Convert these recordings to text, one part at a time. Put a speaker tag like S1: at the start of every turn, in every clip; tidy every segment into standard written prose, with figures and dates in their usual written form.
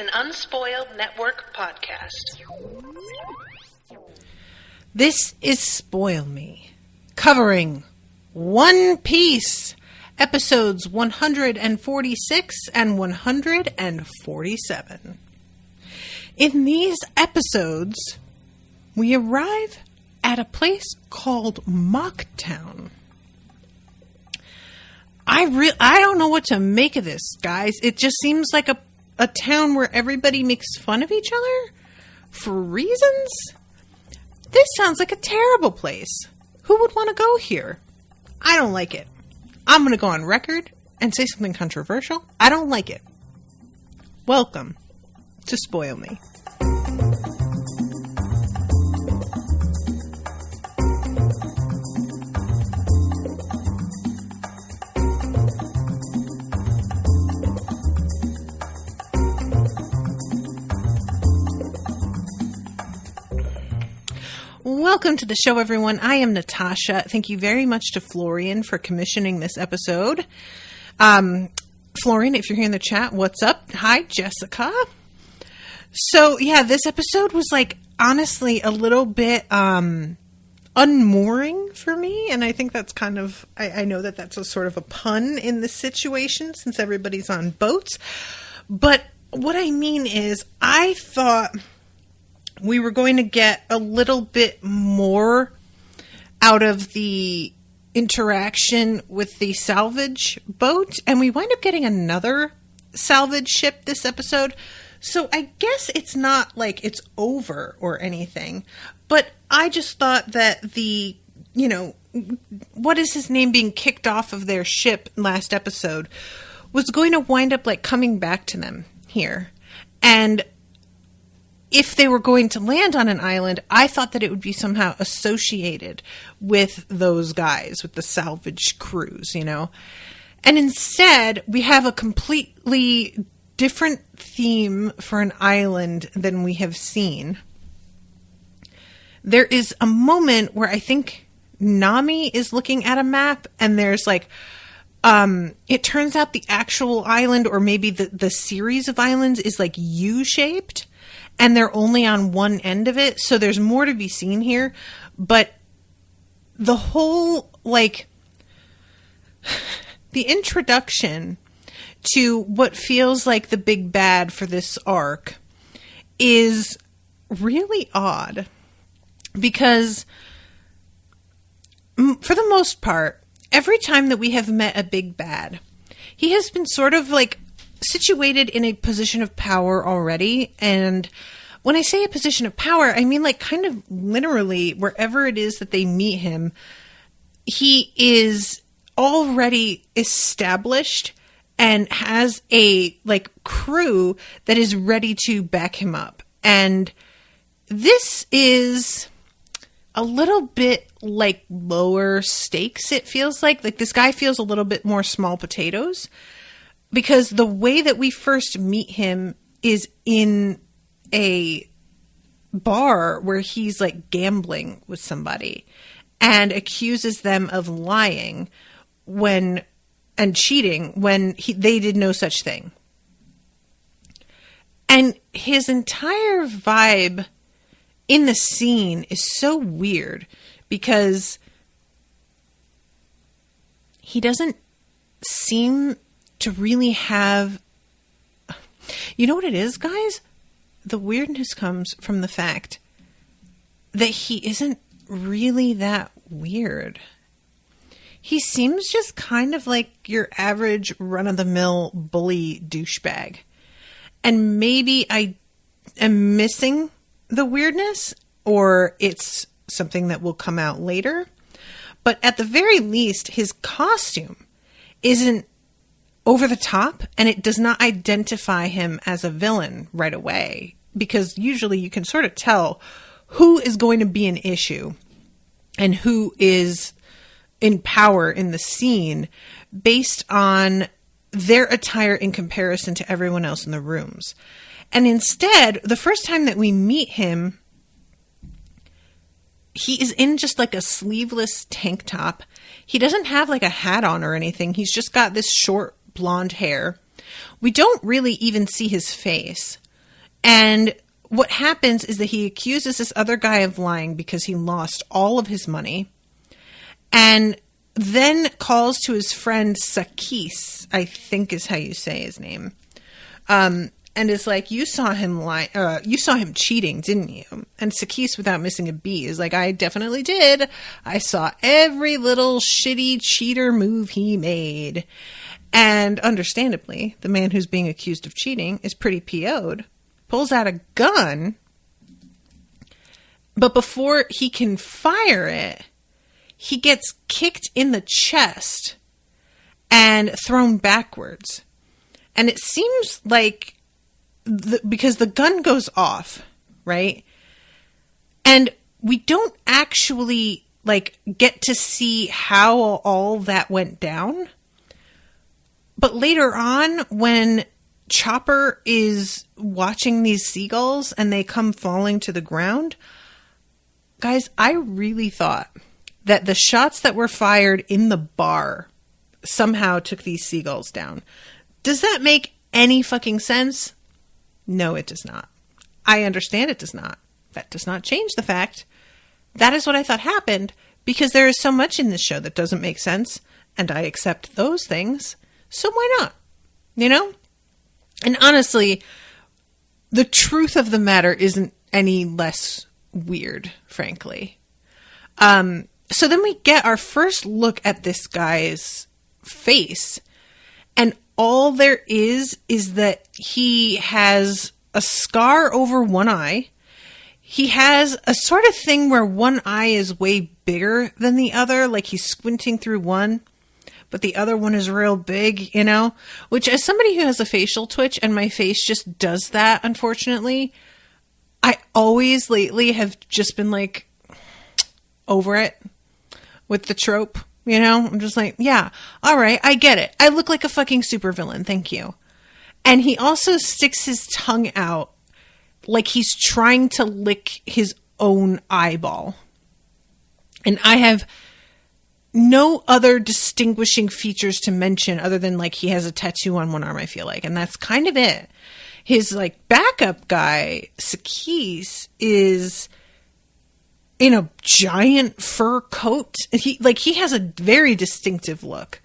S1: an Unspoiled Network podcast.
S2: This is Spoil Me, covering One Piece, episodes 146 and 147. In these episodes, we arrive at a place called Mocktown. I don't know what to make of this, guys. It just seems like a town where everybody makes fun of each other for reasons. This sounds like a terrible place. Who would want to go here? I don't like it. I'm going to go on record and say something controversial. I don't like it. Welcome to Spoil Me. Welcome to the show, everyone. I am Natasha. Thank you very much to Florian for commissioning this episode. Florian, if you're here in the chat, what's up? Hi, Jessica. So, yeah, this episode was, honestly, a little bit unmooring for me. And I think that's kind of, I know that that's a sort of a pun in this situation since everybody's on boats. But what I mean is, I thought we were going to get a little bit more out of the interaction with the salvage boat, and we wind up getting another salvage ship this episode. So I guess it's not like it's over or anything, but I just thought that the, what is his name being kicked off of their ship last episode was going to wind up coming back to them here. And if they were going to land on an island, I thought that it would be somehow associated with those guys, with the salvage crews, And instead, we have a completely different theme for an island than we have seen. There is a moment where I think Nami is looking at a map, and there's it turns out the actual island, or maybe the series of islands, is U-shaped. And they're only on one end of it, so there's more to be seen here. But the whole, the introduction to what feels like the big bad for this arc is really odd. Because, for the most part, every time that we have met a big bad, he has been sort of situated in a position of power already. And when I say a position of power, I mean kind of literally wherever it is that they meet him, he is already established and has a crew that is ready to back him up. And this is a little bit lower stakes, it feels like this guy feels a little bit more small potatoes. Because the way that we first meet him is in a bar where he's gambling with somebody and accuses them of lying and cheating when they did no such thing. And his entire vibe in the scene is so weird because he doesn't seem to really have, what it is, guys? The weirdness comes from the fact that he isn't really that weird. He seems just kind of like your average run-of-the-mill bully douchebag. And maybe I am missing the weirdness, or it's something that will come out later. But at the very least, his costume isn't over the top, and it does not identify him as a villain right away, because usually you can sort of tell who is going to be an issue and who is in power in the scene based on their attire in comparison to everyone else in the rooms. And instead, the first time that we meet him, he is in just a sleeveless tank top. He doesn't have a hat on or anything. He's just got this short blonde hair. We don't really even see his face. And what happens is that he accuses this other guy of lying because he lost all of his money, and then calls to his friend Sakis, I think is how you say his name, and is like, you saw him you saw him cheating, didn't you? And Sakis, without missing a beat, is like, I definitely did. I saw every little shitty cheater move he made. And understandably, the man who's being accused of cheating is pretty PO'd, pulls out a gun, but before he can fire it, he gets kicked in the chest and thrown backwards. And it seems like, because the gun goes off, right? And we don't actually, like, get to see how all that went down. But later on, when Chopper is watching these seagulls and they come falling to the ground, guys, I really thought that the shots that were fired in the bar somehow took these seagulls down. Does that make any fucking sense? No, it does not. I understand it does not. That does not change the fact that is what I thought happened, because there is so much in this show that doesn't make sense, and I accept those things. So why not? You know? And honestly, the truth of the matter isn't any less weird, frankly. So then we get our first look at this guy's face, and all there is that he has a scar over one eye. He has a sort of thing where one eye is way bigger than the other, like he's squinting through one, but the other one is real big, you know? Which, as somebody who has a facial twitch, and my face just does that, unfortunately, I always lately have just been like, over it with the trope, you know? I'm just like, yeah, all right, I get it. I look like a fucking supervillain, thank you. And he also sticks his tongue out like he's trying to lick his own eyeball. And I have no other distinguishing features to mention other than, like, he has a tattoo on one arm, I feel like. And that's kind of it. His, like, backup guy, Sakis, is in a giant fur coat. He has a very distinctive look.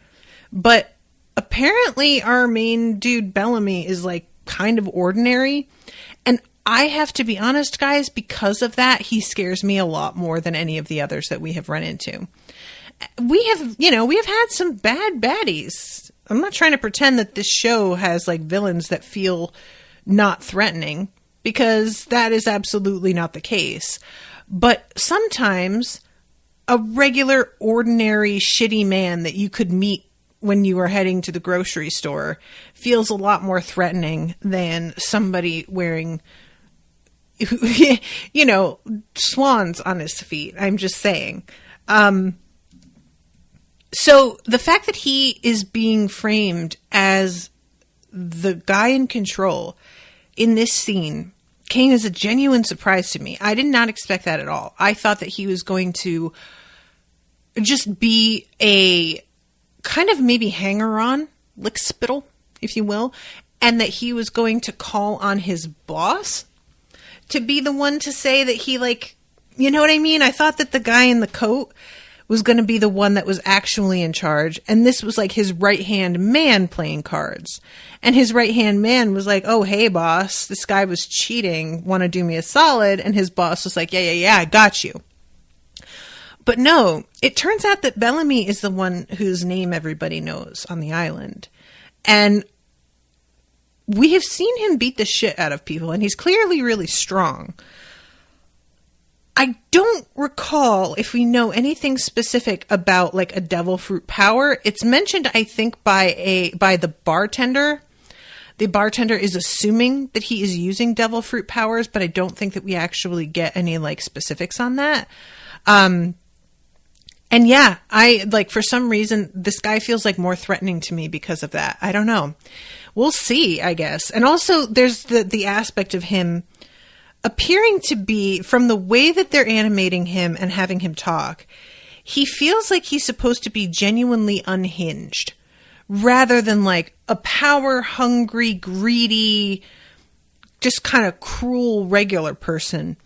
S2: But apparently our main dude, Bellamy, is, like, kind of ordinary. And I have to be honest, guys, because of that, he scares me a lot more than any of the others that we have run into. We have had some bad baddies. I'm not trying to pretend that this show has, like, villains that feel not threatening, because that is absolutely not the case. But sometimes a regular, ordinary, shitty man that you could meet when you were heading to the grocery store feels a lot more threatening than somebody wearing, you know, swans on his feet. I'm just saying. So the fact that he is being framed as the guy in control in this scene came as a genuine surprise to me. I did not expect that at all. I thought that he was going to just be a kind of maybe hanger-on, lickspittle, if you will, and that he was going to call on his boss to be the one to say that he, like, you know what I mean? I thought that the guy in the coat was going to be the one that was actually in charge, and this was like his right-hand man playing cards. And his right-hand man was like, oh, hey, boss, this guy was cheating, want to do me a solid? And his boss was like, yeah, I got you. But no, it turns out that Bellamy is the one whose name everybody knows on the island. And we have seen him beat the shit out of people, and he's clearly really strong. I don't recall if we know anything specific about, like, a devil fruit power. It's mentioned, I think, by the bartender. The bartender is assuming that he is using devil fruit powers, but I don't think that we actually get any, like, specifics on that. And yeah, for some reason, this guy feels like more threatening to me because of that. I don't know. We'll see, I guess. And also there's the aspect of him appearing to be, from the way that they're animating him and having him talk, he feels like he's supposed to be genuinely unhinged rather than like a power-hungry, greedy, just kind of cruel regular person.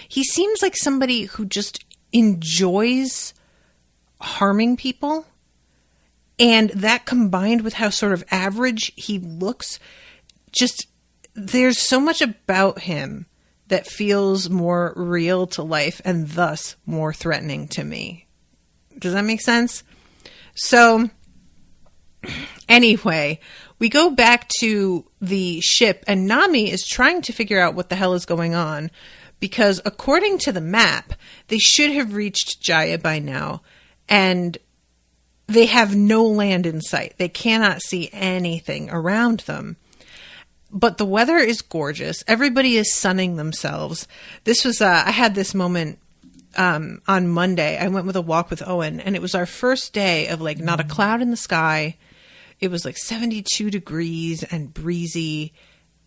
S2: He seems like somebody who just enjoys harming people. And that combined with how sort of average he looks, just there's so much about him that feels more real to life and thus more threatening to me. Does that make sense? So anyway, we go back to the ship and Nami is trying to figure out what the hell is going on because according to the map, they should have reached Jaya by now and they have no land in sight. They cannot see anything around them. But the weather is gorgeous. Everybody is sunning themselves. This was, I had this moment on Monday. I went with a walk with Owen, and it was our first day of like not a cloud in the sky. It was like 72 degrees and breezy.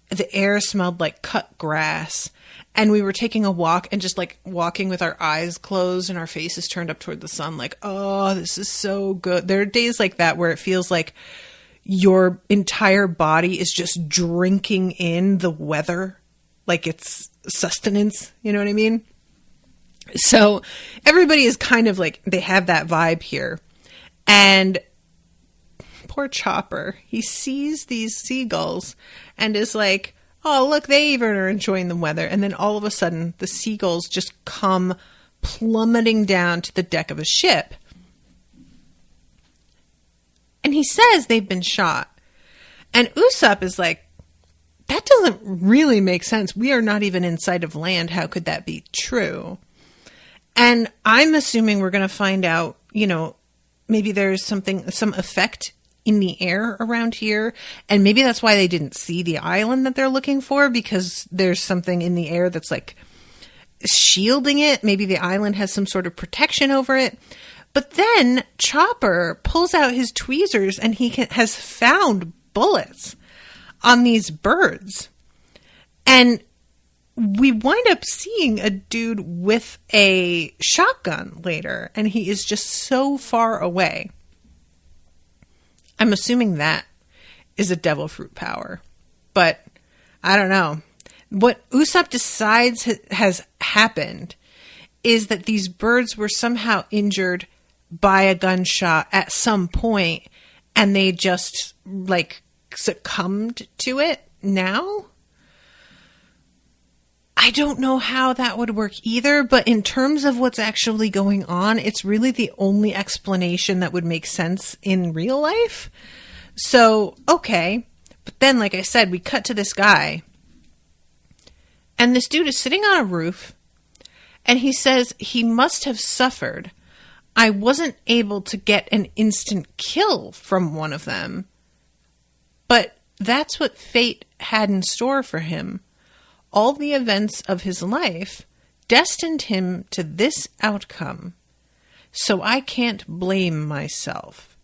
S2: The air smelled like cut grass. And we were taking a walk and just like walking with our eyes closed and our faces turned up toward the sun. Like, oh, this is so good. There are days like that where it feels like your entire body is just drinking in the weather. Like it's sustenance. You know what I mean? So everybody is kind of like, they have that vibe here. And poor Chopper, he sees these seagulls and is like, oh, look, they even are enjoying the weather. And then all of a sudden, the seagulls just come plummeting down to the deck of a ship. And he says they've been shot. And Usopp is like, that doesn't really make sense. We are not even in sight of land. How could that be true? And I'm assuming we're going to find out, you know, maybe there's some effect in the air around here. And maybe that's why they didn't see the island that they're looking for, because there's something in the air that's like shielding it. Maybe the island has some sort of protection over it. But then Chopper pulls out his tweezers and he has found bullets on these birds. And we wind up seeing a dude with a shotgun later, and he is just so far away. I'm assuming that is a devil fruit power, but I don't know. What Usopp decides has happened is that these birds were somehow injured by a gunshot at some point, and they just like succumbed to it now. I don't know how that would work either, but in terms of what's actually going on, it's really the only explanation that would make sense in real life. So, okay. But then, like I said, we cut to this guy. And this dude is sitting on a roof. And he says he must have suffered. I wasn't able to get an instant kill from one of them. But that's what fate had in store for him. All the events of his life destined him to this outcome, so I can't blame myself.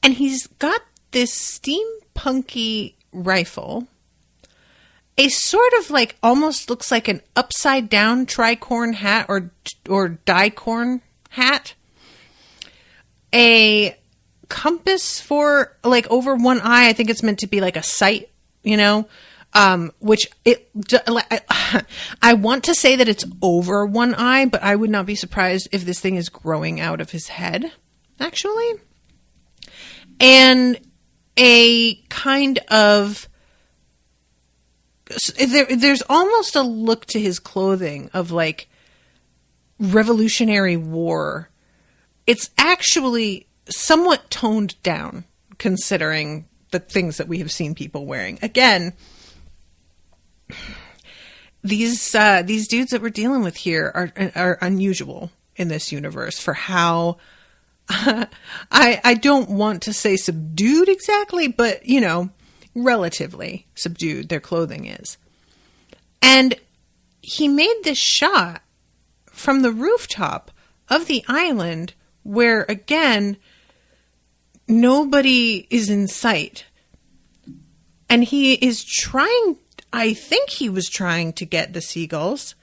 S2: And he's got this steampunky rifle, a sort of like almost looks like an upside down tricorn hat or dicorn hat, a compass for like over one eye. I think it's meant to be like a sight, you know, which I want to say that it's over one eye, but I would not be surprised if this thing is growing out of his head, actually. And a kind of, there's almost a look to his clothing of like Revolutionary War. It's actually somewhat toned down considering the things that we have seen people wearing. Again, these dudes that we're dealing with here are unusual in this universe for how I don't want to say subdued exactly, but you know, relatively subdued their clothing is. And he made this shot from the rooftop of the island where, again, nobody is in sight. And he is trying, I think he was trying to get the seagulls.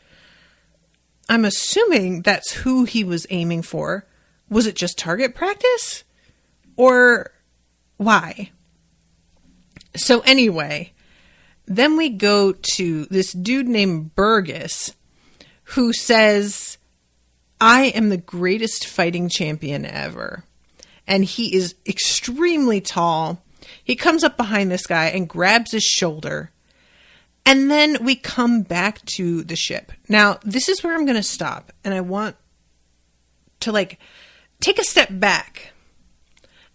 S2: I'm assuming that's who he was aiming for. Was it just target practice? Or why? So anyway, then we go to this dude named Burgess who says, I am the greatest fighting champion ever. And he is extremely tall. He comes up behind this guy and grabs his shoulder. And then we come back to the ship. Now, this is where I'm going to stop. And I want to take a step back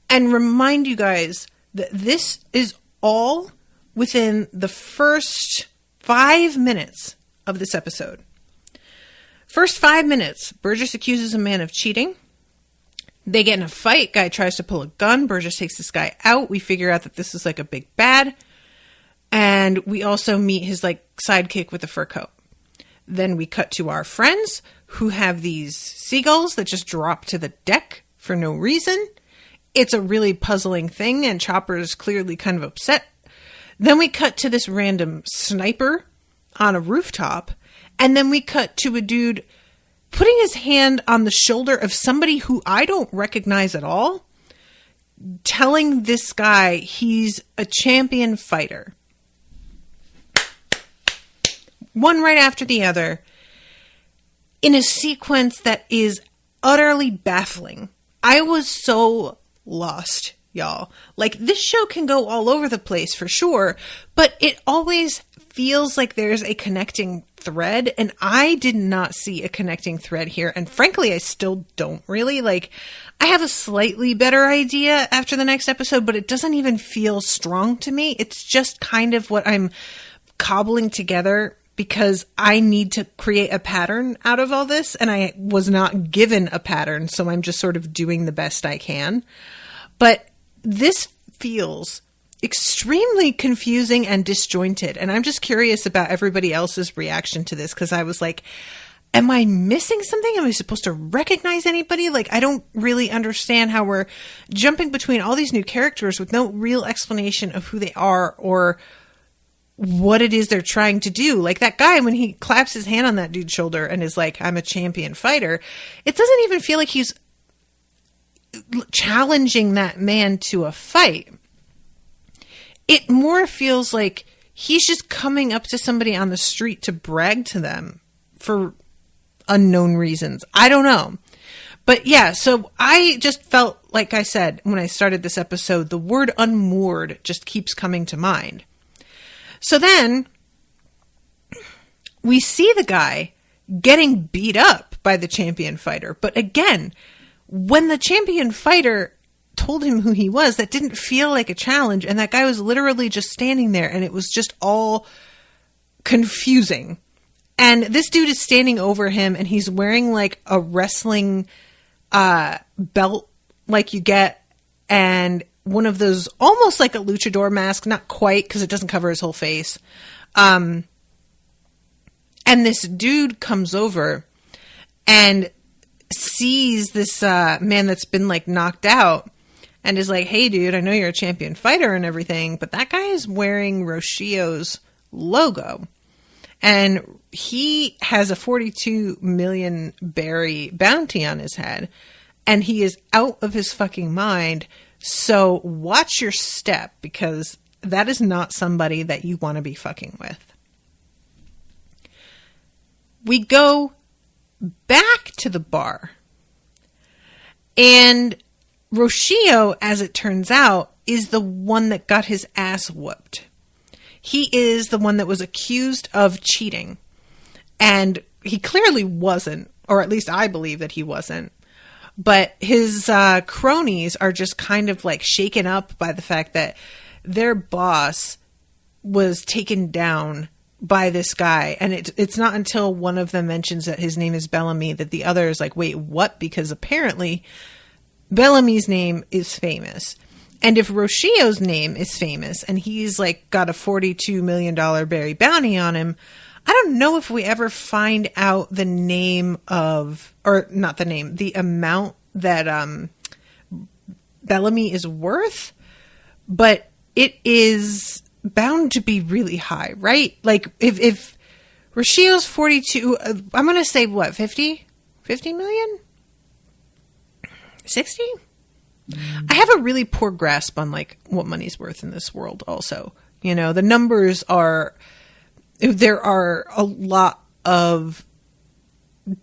S2: and remind you guys that this is all within the first 5 minutes of this episode. First 5 minutes, Burgess accuses a man of cheating. They get in a fight. Guy tries to pull a gun. Burgess takes this guy out. We figure out that this is like a big bad. And we also meet his sidekick with the fur coat. Then we cut to our friends who have these seagulls that just drop to the deck for no reason. It's a really puzzling thing, and Chopper is clearly kind of upset. Then we cut to this random sniper on a rooftop. And then we cut to a dude putting his hand on the shoulder of somebody who I don't recognize at all, telling this guy he's a champion fighter. One right after the other, in a sequence that is utterly baffling. I was so lost, y'all. This show can go all over the place for sure, but it always feels like there's a connecting thread, and I did not see a connecting thread here, and frankly, I still don't really. I have a slightly better idea after the next episode, but it doesn't even feel strong to me. It's just kind of what I'm cobbling together because I need to create a pattern out of all this, and I was not given a pattern, so I'm just sort of doing the best I can. But this feels extremely confusing and disjointed, and I'm just curious about everybody else's reaction to this, because I was like, am I missing something? Am I supposed to recognize anybody? I don't really understand how we're jumping between all these new characters with no real explanation of who they are or what it is they're trying to do. That guy, when he claps his hand on that dude's shoulder and is like, I'm a champion fighter, it doesn't even feel like he's challenging that man to a fight. It more feels like he's just coming up to somebody on the street to brag to them for unknown reasons. I don't know. But yeah, so I just felt, like I said, when I started this episode, the word unmoored just keeps coming to mind. So then we see the guy getting beat up by the champion fighter. But again, when the champion fighter told him who he was, that didn't feel like a challenge, and that guy was literally just standing there, and it was just all confusing. And this dude is standing over him, and he's wearing a wrestling belt like you get, and one of those almost like a luchador mask, not quite because it doesn't cover his whole face. And this dude comes over and sees this man that's been knocked out, and is like, hey dude, I know you're a champion fighter and everything, but that guy is wearing Roshio's logo. And he has a 42 million berry bounty on his head. And he is out of his fucking mind. So watch your step, because that is not somebody that you want to be fucking with. We go back to the bar. And Roshio, as it turns out, is the one that got his ass whooped. He is the one that was accused of cheating. And he clearly wasn't, or at least I believe that he wasn't. But his cronies are just kind of shaken up by the fact that their boss was taken down by this guy. And it's not until one of them mentions that his name is Bellamy that the other is like, wait, what? Because apparently Bellamy's name is famous. And if Roshio's name is famous and he's got a $42 million berry bounty on him, I don't know if we ever find out the name of, or not the name, the amount that Bellamy is worth, but it is bound to be really high, right? If Roshio's 42, I'm going to say what, 50 million? 60? I have a really poor grasp on like what money's worth in this world also. You know, the numbers are, there are a lot of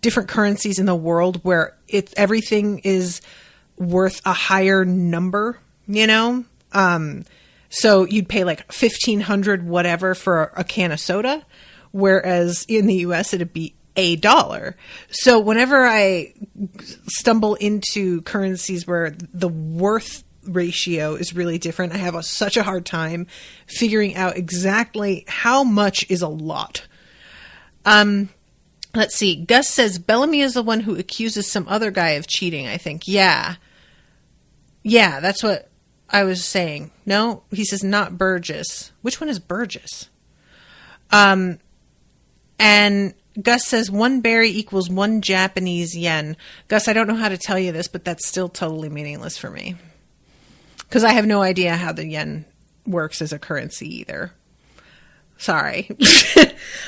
S2: different currencies in the world where everything is worth a higher number, you know? So you'd pay like $1,500 whatever for a can of soda, whereas in the US it'd be $1. So whenever I stumble into currencies where the worth ratio is really different, I have such a hard time figuring out exactly how much is a lot. Let's see. Gus says Bellamy is the one who accuses some other guy of cheating, I think. Yeah, that's what I was saying. No, he says not Burgess. Which one is Burgess? And Gus says 1 berry equals 1 Japanese yen. Gus, I don't know how to tell you this, but that's still totally meaningless for me. Because I have no idea how the yen works as a currency either. Sorry.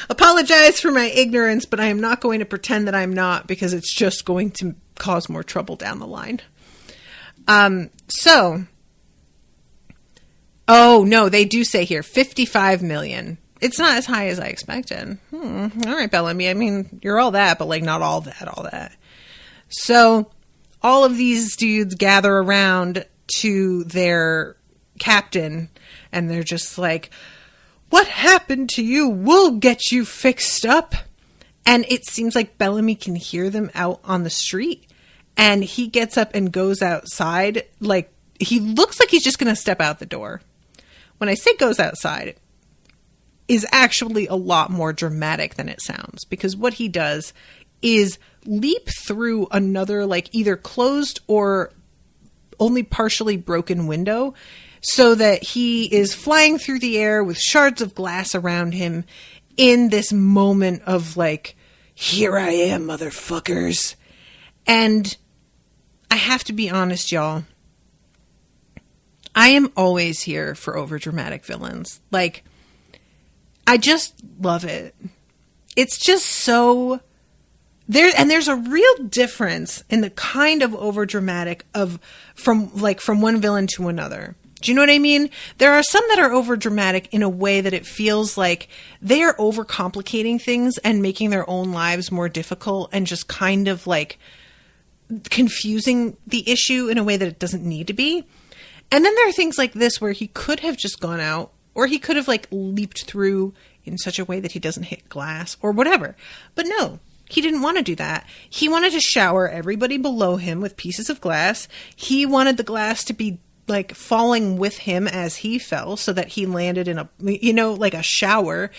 S2: Apologize for my ignorance, but I am not going to pretend that I'm not, because it's just going to cause more trouble down the line. Oh no, they do say here 55 million. It's not as high as I expected. All right, Bellamy. I mean, you're all that, but like not all that. So all of these dudes gather around to their captain, and they're just like, what happened to you? We'll get you fixed up. And it seems like Bellamy can hear them out on the street, and he gets up and goes outside. Like, he looks like he's just going to step out the door. When I say goes outside, is actually a lot more dramatic than it sounds, because what he does is leap through another, like, either closed or only partially broken window, so that he is flying through the air with shards of glass around him in this moment of like, here I am, motherfuckers. And I have to be honest, y'all. I am always here for overdramatic villains. Like, I just love it. It's just so there's a real difference in the kind of overdramatic from one villain to another. Do you know what I mean? There are some that are overdramatic in a way that it feels like they are overcomplicating things and making their own lives more difficult and just kind of like confusing the issue in a way that it doesn't need to be. And then there are things like this where he could have just gone out, or he could have like leaped through in such a way that he doesn't hit glass or whatever. But no, he didn't want to do that. He wanted to shower everybody below him with pieces of glass. He wanted the glass to be like falling with him as he fell, so that he landed in a, like a shower.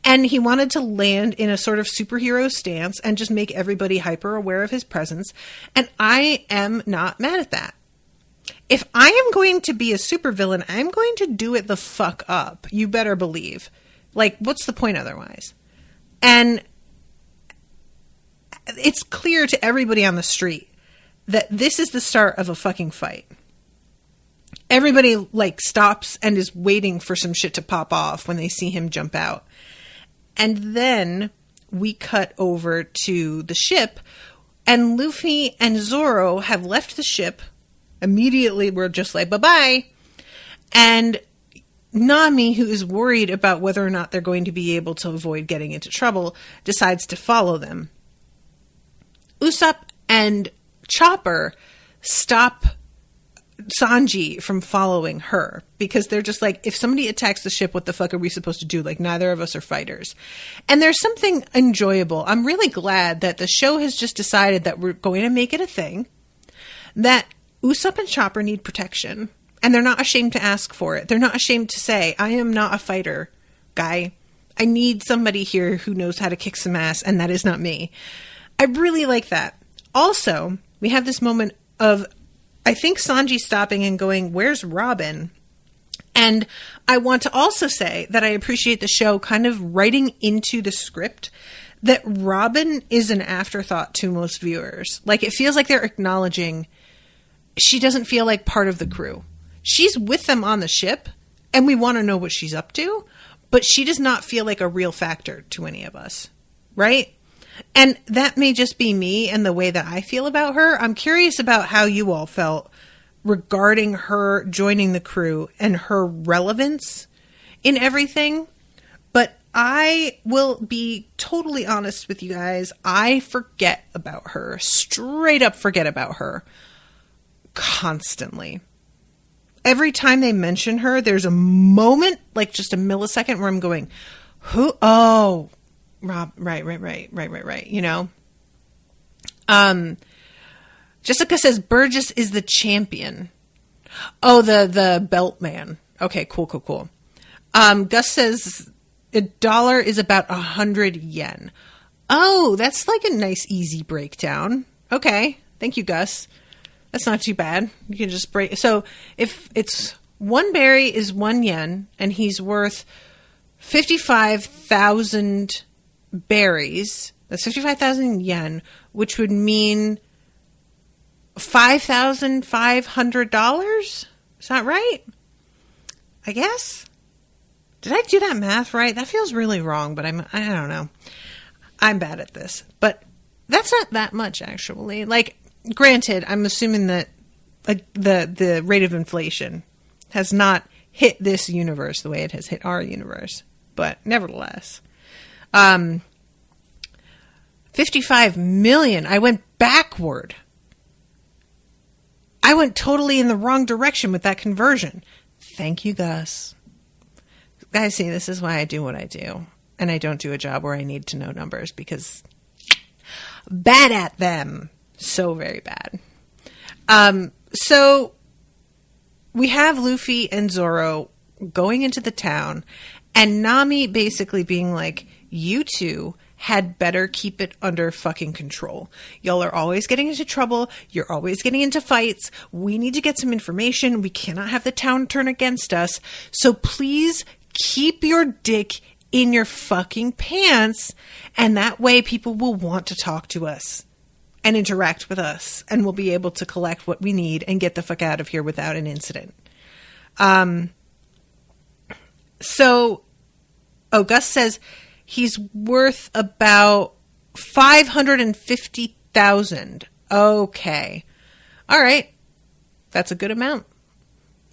S2: And he wanted to land in a sort of superhero stance and just make everybody hyper aware of his presence. And I am not mad at that. If I am going to be a supervillain, I'm going to do it the fuck up. You better believe. Like, what's the point otherwise? And it's clear to everybody on the street that this is the start of a fucking fight. Everybody like stops and is waiting for some shit to pop off when they see him jump out. And then we cut over to the ship, and Luffy and Zoro have left the ship. Immediately we're just like, bye-bye. And Nami, who is worried about whether or not they're going to be able to avoid getting into trouble, decides to follow them. Usopp and Chopper stop Sanji from following her, because they're just like, if somebody attacks the ship, what the fuck are we supposed to do? Like, neither of us are fighters. And there's something enjoyable. I'm really glad that the show has just decided that we're going to make it a thing that Usopp and Chopper need protection, and they're not ashamed to ask for it. They're not ashamed to say, I am not a fighter, guy. I need somebody here who knows how to kick some ass, and that is not me. I really like that. Also, we have this moment of, I think, Sanji stopping and going, where's Robin? And I want to also say that I appreciate the show kind of writing into the script that Robin is an afterthought to most viewers. Like, it feels like they're acknowledging she doesn't feel like part of the crew. She's with them on the ship, and we want to know what she's up to, but she does not feel like a real factor to any of us, right? And that may just be me and the way that I feel about her. I'm curious about how you all felt regarding her joining the crew and her relevance in everything. But I will be totally honest with you guys. I forget about her. Straight up forget about her. Constantly. Every time they mention her, there's a moment, like just a millisecond, where I'm going, who? Oh, Rob, right. You know? Jessica says Burgess is the champion. Oh, the belt man. Okay, cool. Gus says $1 is about 100 yen. Oh, that's like a nice, easy breakdown. Okay, thank you, Gus. That's not too bad. You can just break. So if it's one berry is 1 yen and he's worth 55,000 berries, that's 55,000 yen, which would mean $5,500. Is that right? I guess. Did I do that math right? That feels really wrong, but I don't know. I'm bad at this, but that's not that much actually. Like, granted, I'm assuming that the rate of inflation has not hit this universe the way it has hit our universe, but nevertheless, 55 million. I went backward. I went totally in the wrong direction with that conversion. Thank you, Gus. Guys, see, this is why I do what I do. And I don't do a job where I need to know numbers because bad at them. So very bad. So we have Luffy and Zoro going into the town and Nami basically being like, you two had better keep it under fucking control. Y'all are always getting into trouble. You're always getting into fights. We need to get some information. We cannot have the town turn against us. So please keep your dick in your fucking pants. And that way people will want to talk to us and interact with us. And we'll be able to collect what we need and get the fuck out of here without an incident. Gus says he's worth about 550,000. Okay. All right. That's a good amount.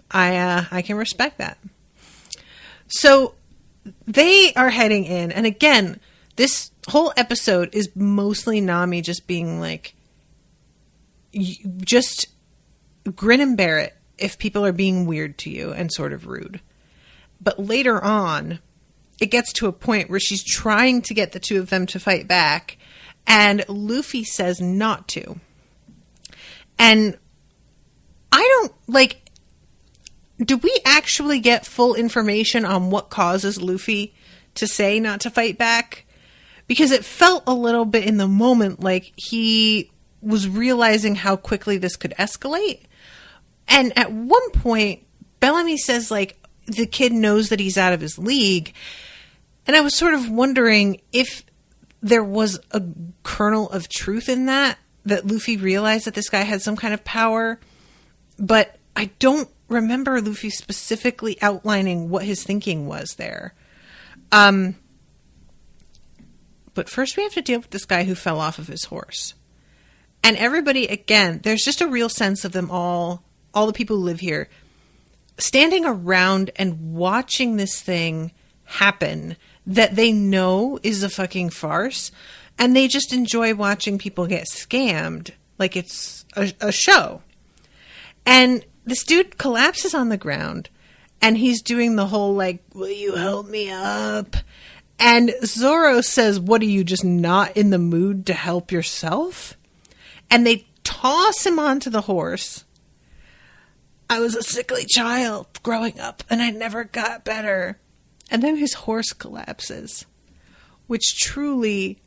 S2: I can respect that. So they are heading in. And again, this whole episode is mostly Nami just being like, just grin and bear it if people are being weird to you and sort of rude. But later on, it gets to a point where she's trying to get the two of them to fight back, and Luffy says not to. And I don't, like, do we actually get full information on what causes Luffy to say not to fight back? Because it felt a little bit in the moment like he was realizing how quickly this could escalate. And at one point, Bellamy says, like, the kid knows that he's out of his league. And I was sort of wondering if there was a kernel of truth in that Luffy realized that this guy had some kind of power. But I don't remember Luffy specifically outlining what his thinking was there. But first we have to deal with this guy who fell off of his horse. And everybody, again, there's just a real sense of them all the people who live here, standing around and watching this thing happen that they know is a fucking farce, and they just enjoy watching people get scammed like it's a show. And this dude collapses on the ground, and he's doing the whole, like, will you help me up? And Zoro says, what, are you just not in the mood to help yourself? And they toss him onto the horse. I was a sickly child growing up, and I never got better. And then his horse collapses, which truly,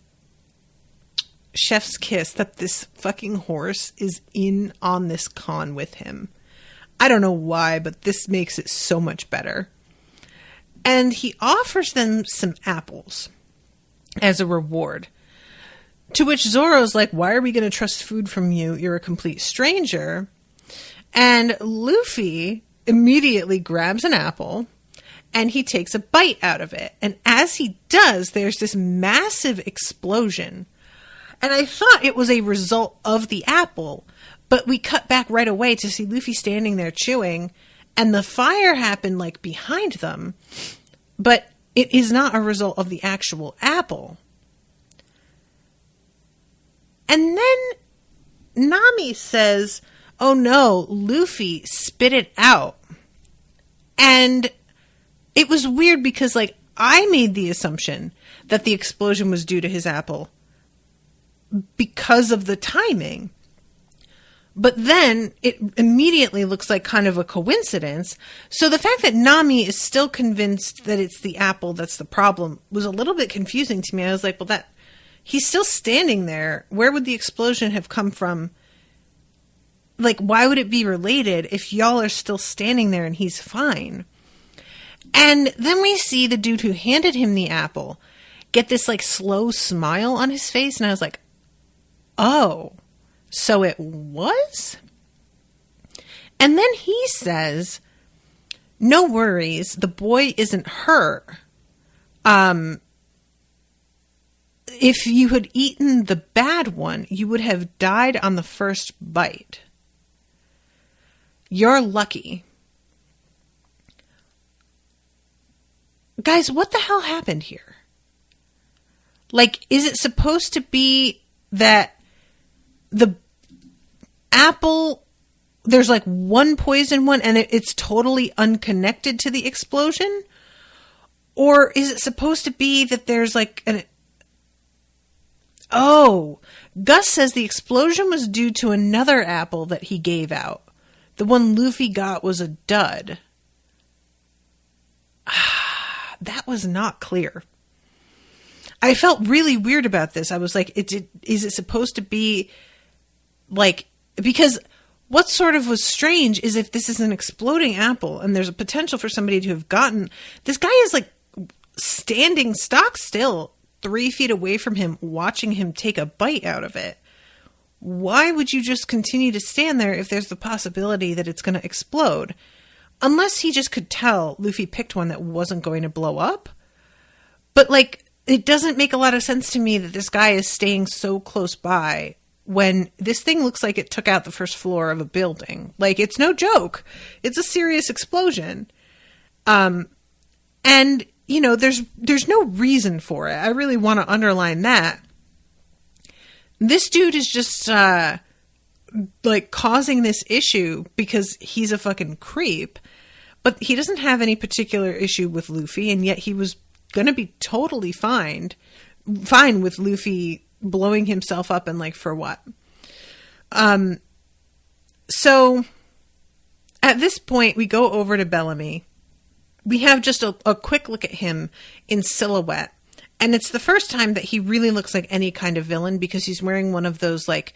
S2: chef's kiss that this fucking horse is in on this con with him. I don't know why, but this makes it so much better. And he offers them some apples as a reward. To which Zoro's like, why are we going to trust food from you? You're a complete stranger. And Luffy immediately grabs an apple and he takes a bite out of it. And as he does, there's this massive explosion. And I thought it was a result of the apple, But we cut back right away to see Luffy standing there chewing, and the fire happened like behind them, but it is not a result of the actual apple. And then Nami says, oh no, Luffy spit it out. And it was weird because, like, I made the assumption that the explosion was due to his apple because of the timing. But then it immediately looks like kind of a coincidence. So the fact that Nami is still convinced that it's the apple that's the problem was a little bit confusing to me. I was like, well, he's still standing there. Where would the explosion have come from? Like, why would it be related if y'all are still standing there and he's fine? And then we see the dude who handed him the apple get this, like, slow smile on his face. And I was like, oh, so it was? And then he says, no worries, the boy isn't hurt. If you had eaten the bad one, you would have died on the first bite. You're lucky. Guys, what the hell happened here? Like, is it supposed to be that the apple, there's like one poison one and it's totally unconnected to the explosion? Or is it supposed to be that there's like Gus says the explosion was due to another apple that he gave out. The one Luffy got was a dud. That was not clear. I felt really weird about this. I was like, is it supposed to be like, because what sort of was strange is if this is an exploding apple and there's a potential for somebody to have gotten, this guy is like standing stock still 3 feet away from him, watching him take a bite out of it. Why would you just continue to stand there if there's the possibility that it's going to explode? Unless he just could tell Luffy picked one that wasn't going to blow up. But, like, it doesn't make a lot of sense to me that this guy is staying so close by when this thing looks like it took out the first floor of a building. Like, it's no joke. It's a serious explosion. And, you know, there's no reason for it. I really want to underline that. This dude is just, like, causing this issue because he's a fucking creep. But he doesn't have any particular issue with Luffy, and yet he was going to be totally fine with Luffy blowing himself up and, like, for what? So, at this point, we go over to Bellamy. We have just a quick look at him in silhouette. And it's the first time that he really looks like any kind of villain because he's wearing one of those, like,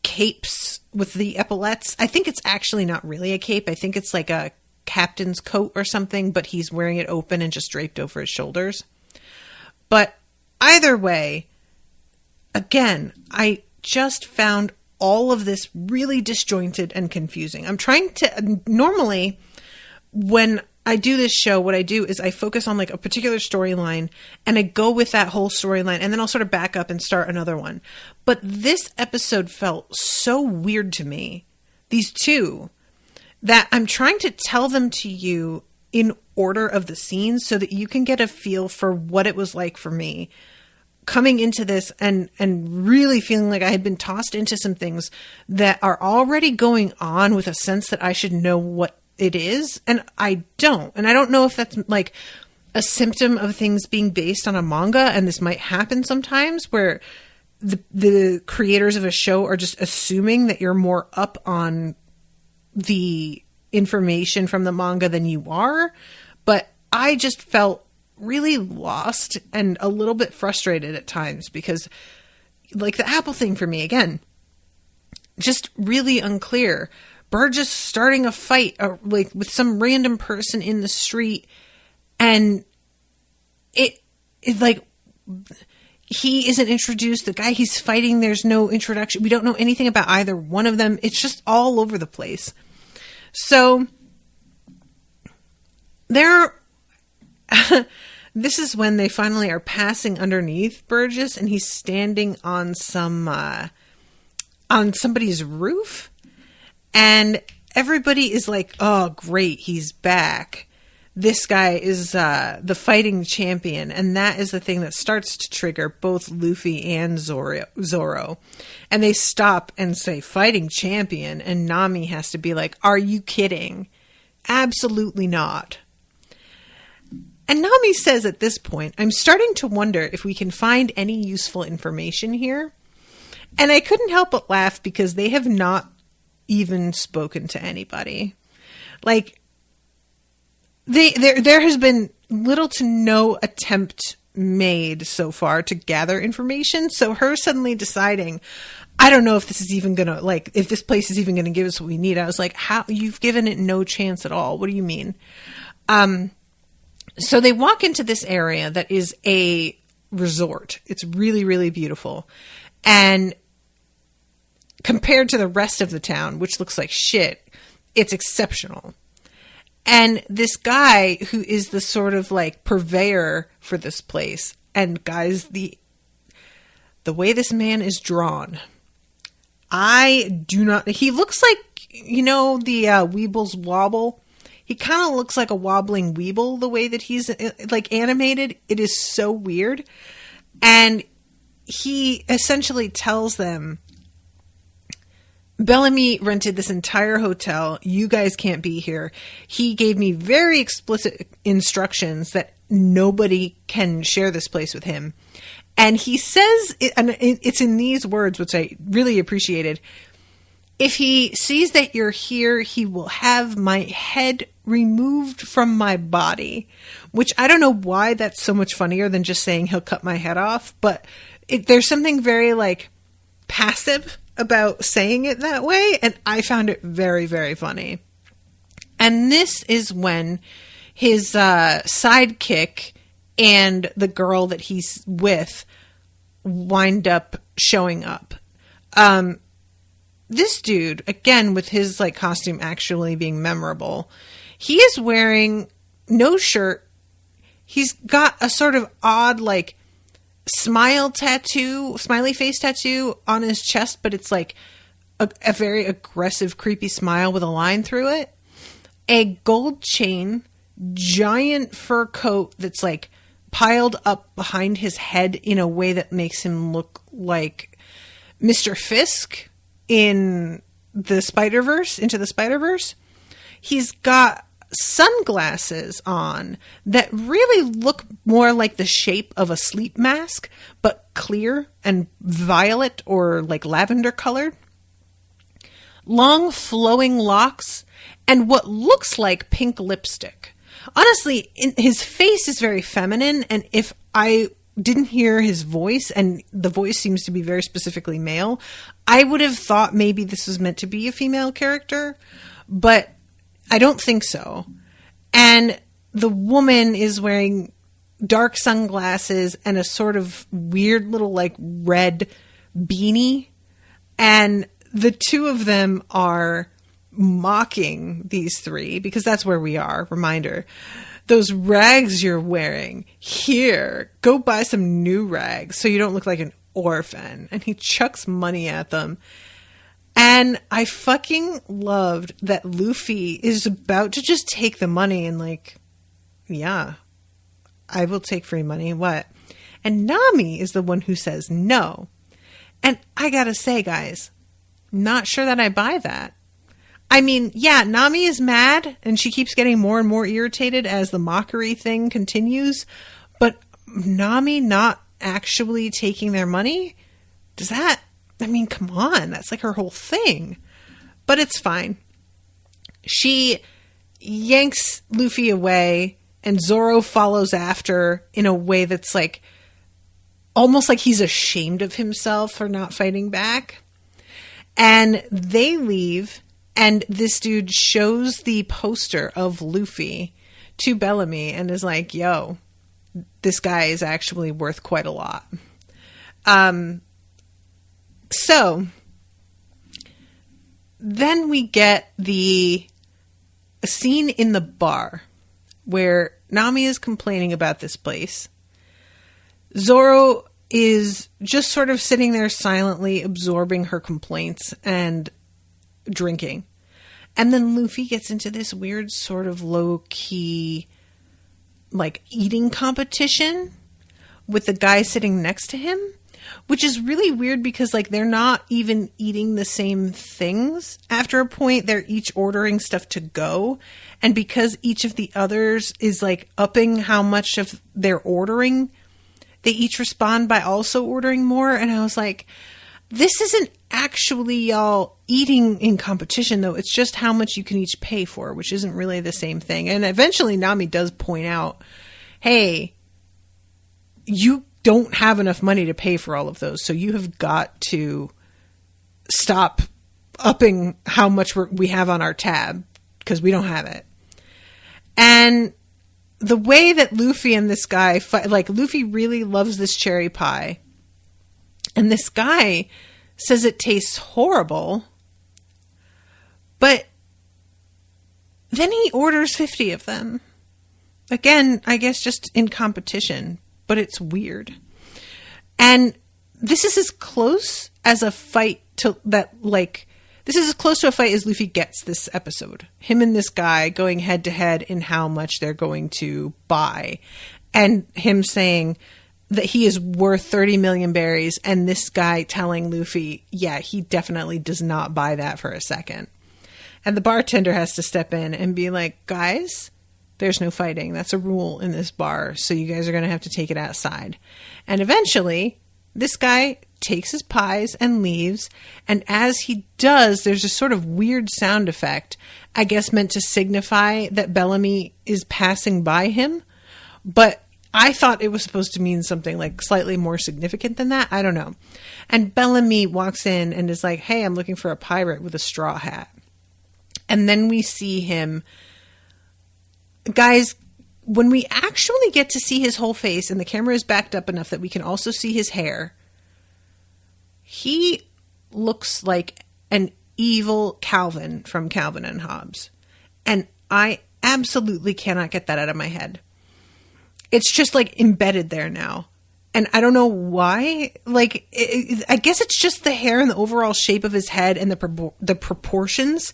S2: capes with the epaulettes. I think it's actually not really a cape. I think it's like a captain's coat or something, but he's wearing it open and just draped over his shoulders. But either way, again, I just found all of this really disjointed and confusing. I'm trying to, normally, when I do this show, what I do is I focus on like a particular storyline and I go with that whole storyline and then I'll sort of back up and start another one. But this episode felt so weird to me, these two, that I'm trying to tell them to you in order of the scenes so that you can get a feel for what it was like for me coming into this and really feeling like I had been tossed into some things that are already going on with a sense that I should know what it is. And I don't. And I don't know if that's like a symptom of things being based on a manga. And this might happen sometimes where the creators of a show are just assuming that you're more up on the information from the manga than you are. But I just felt really lost and a little bit frustrated at times because, like, the apple thing for me, again, just really unclear. Burgess starting a fight like with some random person in the street, and it's like he isn't introduced. The guy he's fighting, there's no introduction. We don't know anything about either one of them. It's just all over the place. So this is when they finally are passing underneath Burgess, and he's standing on some on somebody's roof. And everybody is like, oh, great, he's back. This guy is the fighting champion. And that is the thing that starts to trigger both Luffy and Zoro. And they stop and say, fighting champion. And Nami has to be like, are you kidding? Absolutely not. And Nami says at this point, I'm starting to wonder if we can find any useful information here. And I couldn't help but laugh because they have not even spoken to anybody. Like, there has been little to no attempt made so far to gather information. So her suddenly deciding, I don't know if this is even going to, like, if this place is even going to give us what we need. I was like, how? You've given it no chance at all. What do you mean? So they walk into this area that is a resort. It's really, really beautiful. And compared to the rest of the town, which looks like shit, it's exceptional. And this guy who is the sort of like purveyor for this place, and guys, the way this man is drawn, I do not, he looks like, you know, the Weeble's Wobble. He kind of looks like a wobbling Weeble, the way that he's like animated. It is so weird. And he essentially tells them, Bellamy rented this entire hotel. You guys can't be here. He gave me very explicit instructions that nobody can share this place with him. And he says, and it's in these words, which I really appreciated, if he sees that you're here, he will have my head removed from my body, which I don't know why that's so much funnier than just saying he'll cut my head off. But there's something very like passive about saying it that way. And I found it very, very funny. And this is when his sidekick and the girl that he's with wind up showing up. This dude, again, with his like costume actually being memorable, he is wearing no shirt. He's got a sort of odd like smiley face tattoo on his chest, but it's like a very aggressive, creepy smile with a line through it. A gold chain, giant fur coat that's like piled up behind his head in a way that makes him look like Mr. Fisk in the Spider-Verse, Into the Spider-Verse. He's got sunglasses on that really look more like the shape of a sleep mask, but clear and violet or like lavender colored. Long flowing locks and what looks like pink lipstick. Honestly, his face is very feminine, and if I didn't hear his voice, and the voice seems to be very specifically male, I would have thought maybe this was meant to be a female character, but I don't think so. And the woman is wearing dark sunglasses and a sort of weird little like red beanie. And the two of them are mocking these three because that's where we are. Reminder. Those rags you're wearing, here, go buy some new rags so you don't look like an orphan. And he chucks money at them. And I fucking loved that Luffy is about to just take the money and like, yeah, I will take free money. What? And Nami is the one who says no. And I gotta say, guys, not sure that I buy that. I mean, yeah, Nami is mad and she keeps getting more and more irritated as the mockery thing continues. But Nami not actually taking their money? Does that... I mean, come on. That's like her whole thing. But it's fine. She yanks Luffy away and Zoro follows after in a way that's like almost like he's ashamed of himself for not fighting back. And they leave, and this dude shows the poster of Luffy to Bellamy and is like, yo, this guy is actually worth quite a lot. So then we get the scene in the bar where Nami is complaining about this place. Zoro is just sort of sitting there silently absorbing her complaints and drinking. And then Luffy gets into this weird sort of low-key, like, eating competition with the guy sitting next to him, which is really weird because, like, they're not even eating the same things. After a point, they're each ordering stuff to go. And because each of the others is, like, upping how much of they're ordering, they each respond by also ordering more. And I was like, this isn't actually y'all eating in competition, though. It's just how much you can each pay for, which isn't really the same thing. And eventually Nami does point out, hey, you don't have enough money to pay for all of those. So you have got to stop upping how much we have on our tab because we don't have it. And the way that Luffy and this guy fight, like, Luffy really loves this cherry pie. And this guy says it tastes horrible. But then he orders 50 of them. Again, I guess just in competition. But it's weird. And this is as close as a fight to that, like, this is as close to a fight as Luffy gets this episode. Him and this guy going head to head in how much they're going to buy. And him saying that he is worth 30 million berries. And this guy telling Luffy, yeah, he definitely does not buy that for a second. And the bartender has to step in and be like, guys, there's no fighting. That's a rule in this bar. So you guys are going to have to take it outside. And eventually, this guy takes his pies and leaves. And as he does, there's a sort of weird sound effect, I guess meant to signify that Bellamy is passing by him. But I thought it was supposed to mean something like slightly more significant than that. I don't know. And Bellamy walks in and is like, hey, I'm looking for a pirate with a straw hat. And then we see him. Guys, when we actually get to see his whole face and the camera is backed up enough that we can also see his hair, he looks like an evil Calvin from Calvin and Hobbes. And I absolutely cannot get that out of my head. It's just like embedded there now. And I don't know why. Like, I guess it's just the hair and the overall shape of his head and the proportions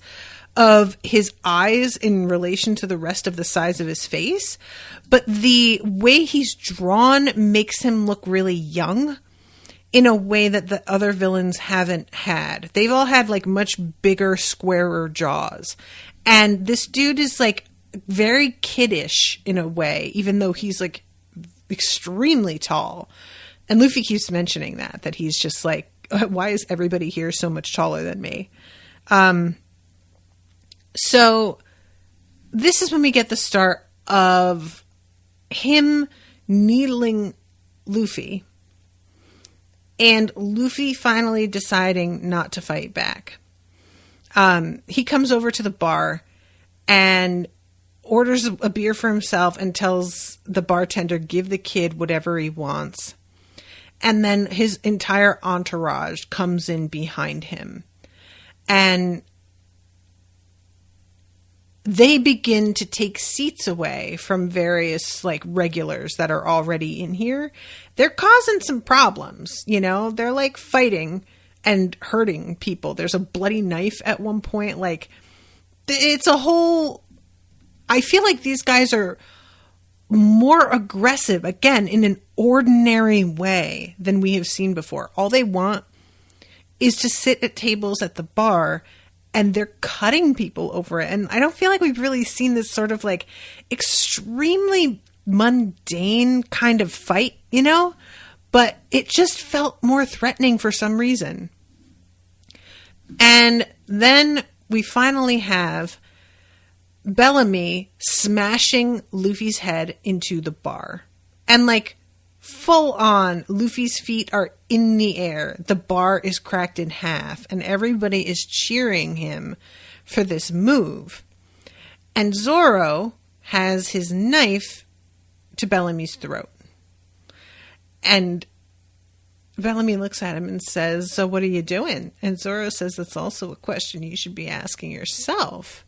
S2: of his eyes in relation to the rest of the size of his face. But the way he's drawn makes him look really young in a way that the other villains haven't had. They've all had like much bigger, squarer jaws. And this dude is like very kiddish in a way, even though he's like extremely tall. And Luffy keeps mentioning that he's just like, why is everybody here so much taller than me? So this is when we get the start of him needling Luffy and Luffy finally deciding not to fight back. He comes over to the bar and orders a beer for himself and tells the bartender, give the kid whatever he wants. And then his entire entourage comes in behind him. And they begin to take seats away from various like regulars that are already in here. They're causing some problems, you know, they're like fighting and hurting people. There's a bloody knife at one point. Like, it's a whole, I feel like these guys are more aggressive, again, in an ordinary way than we have seen before. All they want is to sit at tables at the bar, and they're cutting people over it. And I don't feel like we've really seen this sort of like extremely mundane kind of fight, you know? But it just felt more threatening for some reason. And then we finally have Bellamy smashing Luffy's head into the bar. And like full on, Luffy's feet are in the air. The bar is cracked in half and everybody is cheering him for this move. And Zoro has his knife to Bellamy's throat. And Bellamy looks at him and says, so what are you doing? And Zoro says, that's also a question you should be asking yourself.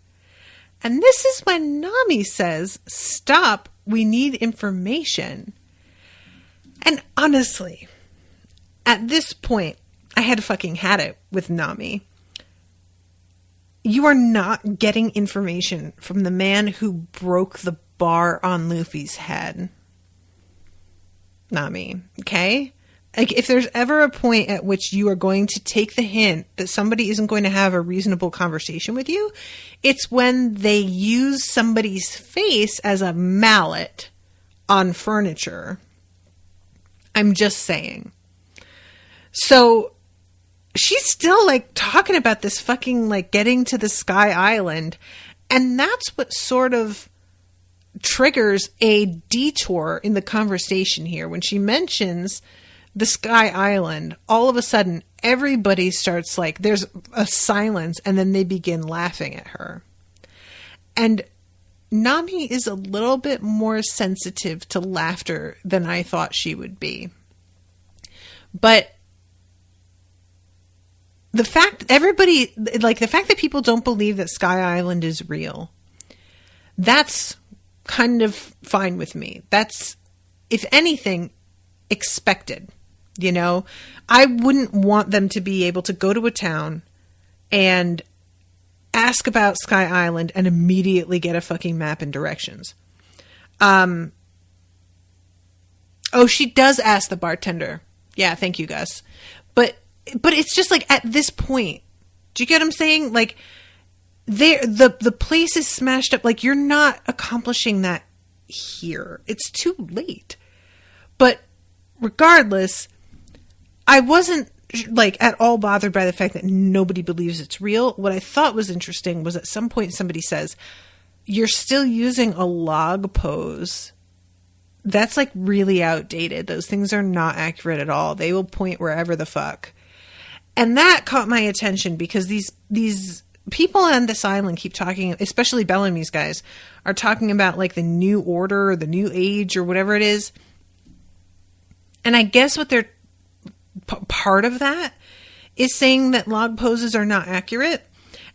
S2: And this is when Nami says, stop, we need information. And honestly, at this point, I had fucking had it with Nami. You are not getting information from the man who broke the bar on Luffy's head. Nami, okay? Like, if there's ever a point at which you are going to take the hint that somebody isn't going to have a reasonable conversation with you, it's when they use somebody's face as a mallet on furniture. I'm just saying. So she's still like talking about this fucking like getting to the Sky Island, and that's what sort of triggers a detour in the conversation here. When she mentions the Sky Island, all of a sudden everybody starts like, there's a silence, and then they begin laughing at her. And Nami is a little bit more sensitive to laughter than I thought she would be. But the fact the fact that people don't believe that Sky Island is real, that's kind of fine with me. That's, if anything, expected. You know, I wouldn't want them to be able to go to a town and ask about Sky Island and immediately get a fucking map and directions. Oh, she does ask the bartender. Yeah, thank you, Gus. But it's just like, at this point, do you get what I'm saying? Like, the place is smashed up. Like, you're not accomplishing that here. It's too late. But regardless, I wasn't like at all bothered by the fact that nobody believes it's real. What I thought was interesting was at some point somebody says, you're still using a log pose. That's like really outdated. Those things are not accurate at all. They will point wherever the fuck. And that caught my attention because these people on this island keep talking, especially Bellamy's guys, are talking about like the new order or the new age or whatever it is. And I guess what they're part of that is saying that log poses are not accurate.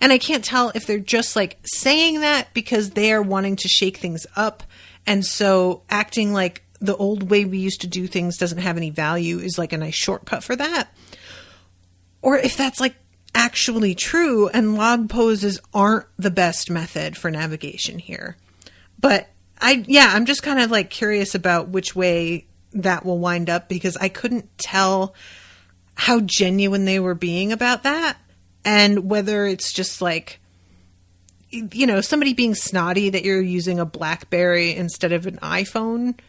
S2: And I can't tell if they're just like saying that because they are wanting to shake things up. And so acting like the old way we used to do things doesn't have any value is like a nice shortcut for that. Or if that's like actually true and log poses aren't the best method for navigation here. But I'm just kind of like curious about which way that will wind up, because I couldn't tell how genuine they were being about that, and whether it's just like, you know, somebody being snotty that you're using a BlackBerry instead of an iPhone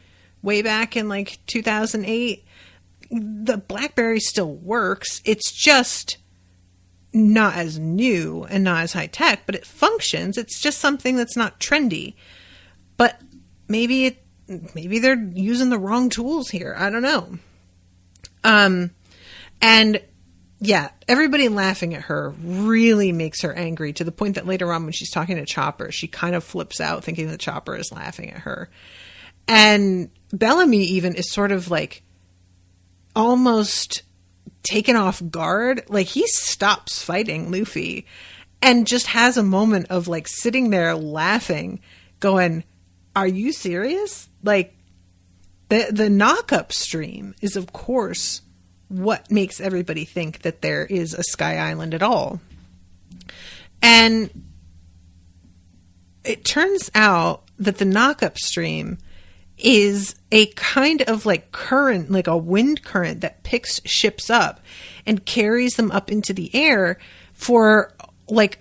S2: way back in like 2008. The BlackBerry still works. It's just not as new and not as high tech, but it functions. It's just something that's not trendy. But maybe they're using the wrong tools here. I don't know. And yeah, everybody laughing at her really makes her angry, to the point that later on when she's talking to Chopper, she kind of flips out thinking that Chopper is laughing at her. And Bellamy even is sort of like almost taken off guard. Like, he stops fighting Luffy and just has a moment of like sitting there laughing, going, are you serious? Like, the knock-up stream is, of course, what makes everybody think that there is a Sky Island at all. And it turns out that the knock-up stream is a kind of like current, like a wind current that picks ships up and carries them up into the air for like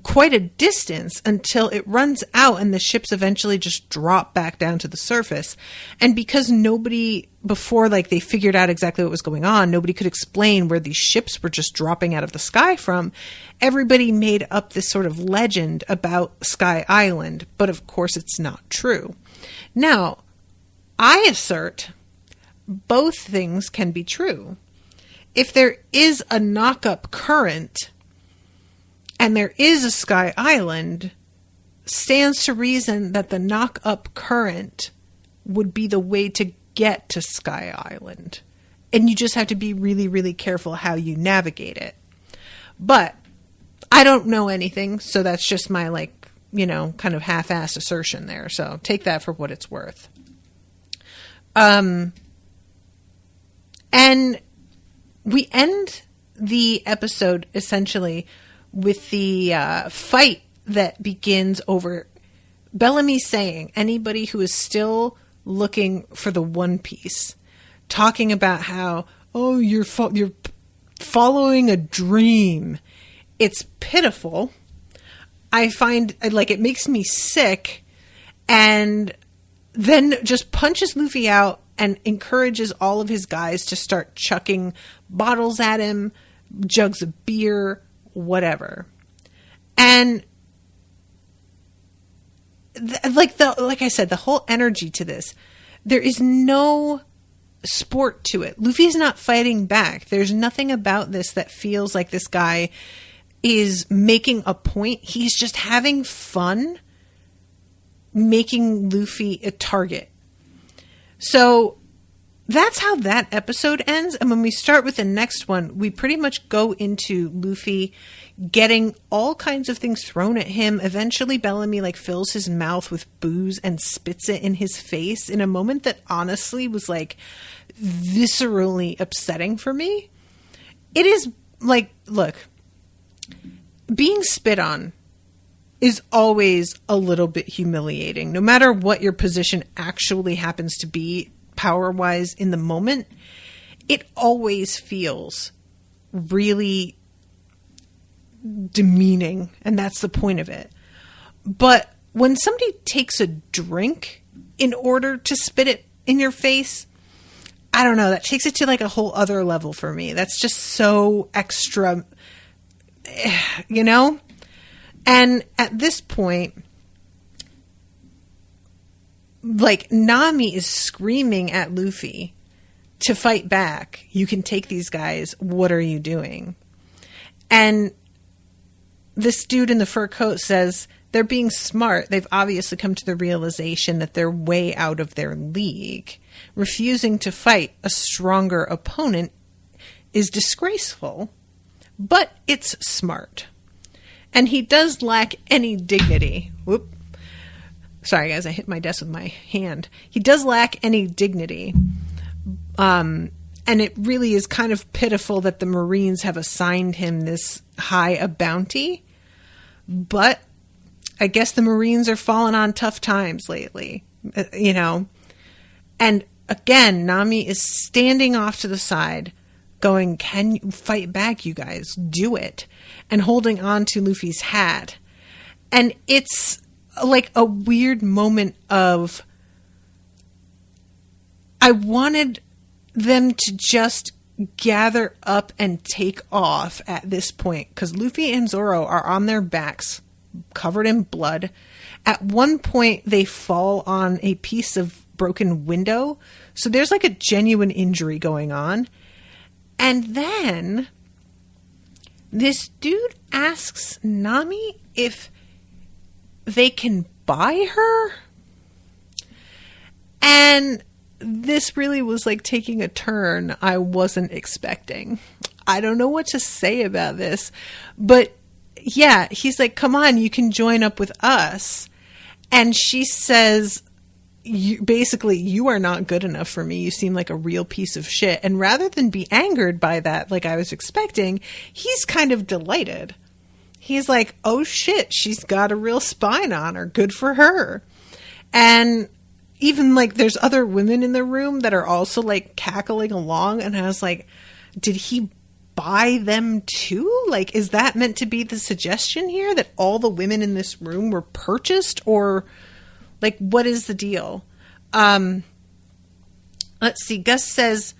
S2: quite a distance until it runs out and the ships eventually just drop back down to the surface. And because nobody before, like, they figured out exactly what was going on, nobody could explain where these ships were just dropping out of the sky from, everybody made up this sort of legend about Sky Island. But of course it's not true. Now, I assert both things can be true. If there is a knock-up current and there is a Sky Island, stands to reason that the knock-up current would be the way to get to Sky Island. And you just have to be really, really careful how you navigate it. But I don't know anything, so that's just my, like, you know, kind of half-assed assertion there. So take that for what it's worth. And we end the episode essentially with the fight that begins over Bellamy saying, anybody who is still looking for the One Piece, talking about how, oh, you're following a dream. It's pitiful. I find, like, it makes me sick, and then just punches Luffy out and encourages all of his guys to start chucking bottles at him, jugs of beer, whatever. And like I said, the whole energy to this, there is no sport to it. Luffy's not fighting back. There's nothing about this that feels like this guy is making a point. He's just having fun making Luffy a target. So that's how that episode ends. And when we start with the next one, we pretty much go into Luffy getting all kinds of things thrown at him. Eventually, Bellamy like fills his mouth with booze and spits it in his face in a moment that honestly was like viscerally upsetting for me. It is like, look, being spit on is always a little bit humiliating, no matter what your position actually happens to be power-wise in the moment. It always feels really demeaning, and that's the point of it. But when somebody takes a drink in order to spit it in your face, I don't know, that takes it to like a whole other level for me. That's just so extra, you know? And at this point, like, Nami is screaming at Luffy to fight back. You can take these guys. What are you doing? And this dude in the fur coat says they're being smart. They've obviously come to the realization that they're way out of their league. Refusing to fight a stronger opponent is disgraceful, but it's smart. And he does lack any dignity. Whoop. Sorry, guys, I hit my desk with my hand. He does lack any dignity. And it really is kind of pitiful that the Marines have assigned him this high a bounty. But I guess the Marines are falling on tough times lately, you know. And again, Nami is standing off to the side, going, can you fight back, you guys? Do it. And holding on to Luffy's hat. And it's like a weird moment of, I wanted them to just gather up and take off at this point, because Luffy and Zoro are on their backs, covered in blood. At one point, they fall on a piece of broken window, so there's like a genuine injury going on. And then this dude asks Nami if they can buy her. And this really was like taking a turn I wasn't expecting. I don't know what to say about this, but yeah, he's like, come on, you can join up with us. And she says, basically, you are not good enough for me. You seem like a real piece of shit. And rather than be angered by that, like I was expecting, he's kind of delighted. He's like, oh shit, she's got a real spine on her. Good for her. And even like there's other women in the room that are also like cackling along. And I was like, did he buy them too? Like, is that meant to be the suggestion here, that all the women in this room were purchased? Or like, what is the deal? Let's see. Gus says,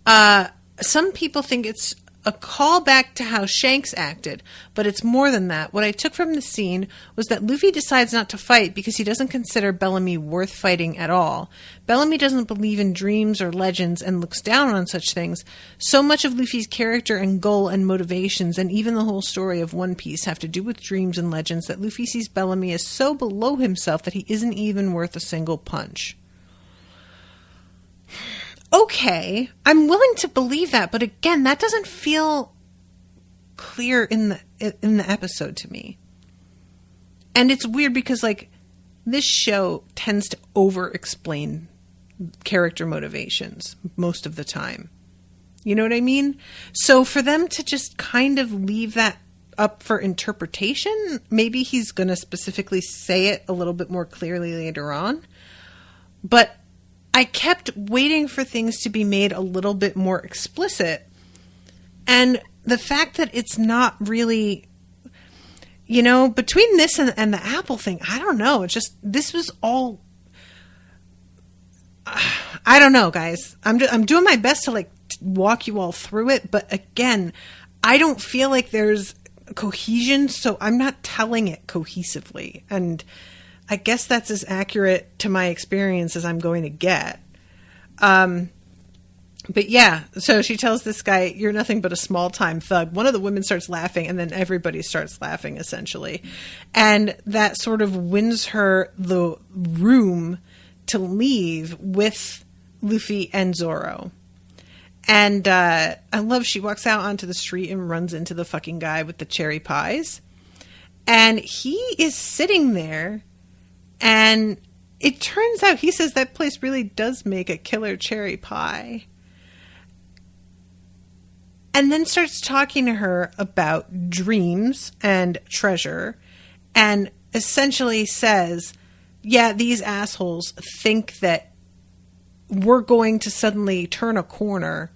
S2: some people think it's a callback to how Shanks acted, but it's more than that. What I took from the scene was that Luffy decides not to fight because he doesn't consider Bellamy worth fighting at all. Bellamy doesn't believe in dreams or legends and looks down on such things. So much of Luffy's character and goal and motivations, and even the whole story of One Piece, have to do with dreams and legends, that Luffy sees Bellamy as so below himself that he isn't even worth a single punch. Okay, I'm willing to believe that, but again, that doesn't feel clear in the episode to me. And it's weird because, like, this show tends to over-explain character motivations most of the time. You know what I mean? So for them to just kind of leave that up for interpretation, maybe he's going to specifically say it a little bit more clearly later on. But I kept waiting for things to be made a little bit more explicit. And the fact that it's not really, you know, between this and the Apple thing, I don't know. It's just, this was all, I don't know, guys. I'm doing my best to like walk you all through it. But again, I don't feel like there's cohesion, so I'm not telling it cohesively. And I guess that's as accurate to my experience as I'm going to get. But yeah, so she tells this guy, "You're nothing but a small-time thug." One of the women starts laughing, and then everybody starts laughing, essentially. And that sort of wins her the room to leave with Luffy and Zoro. And I love she walks out onto the street and runs into the fucking guy with the cherry pies. And he is sitting there, and it turns out he says that place really does make a killer cherry pie. And then starts talking to her about dreams and treasure, and essentially says, yeah, these assholes think that we're going to suddenly turn a corner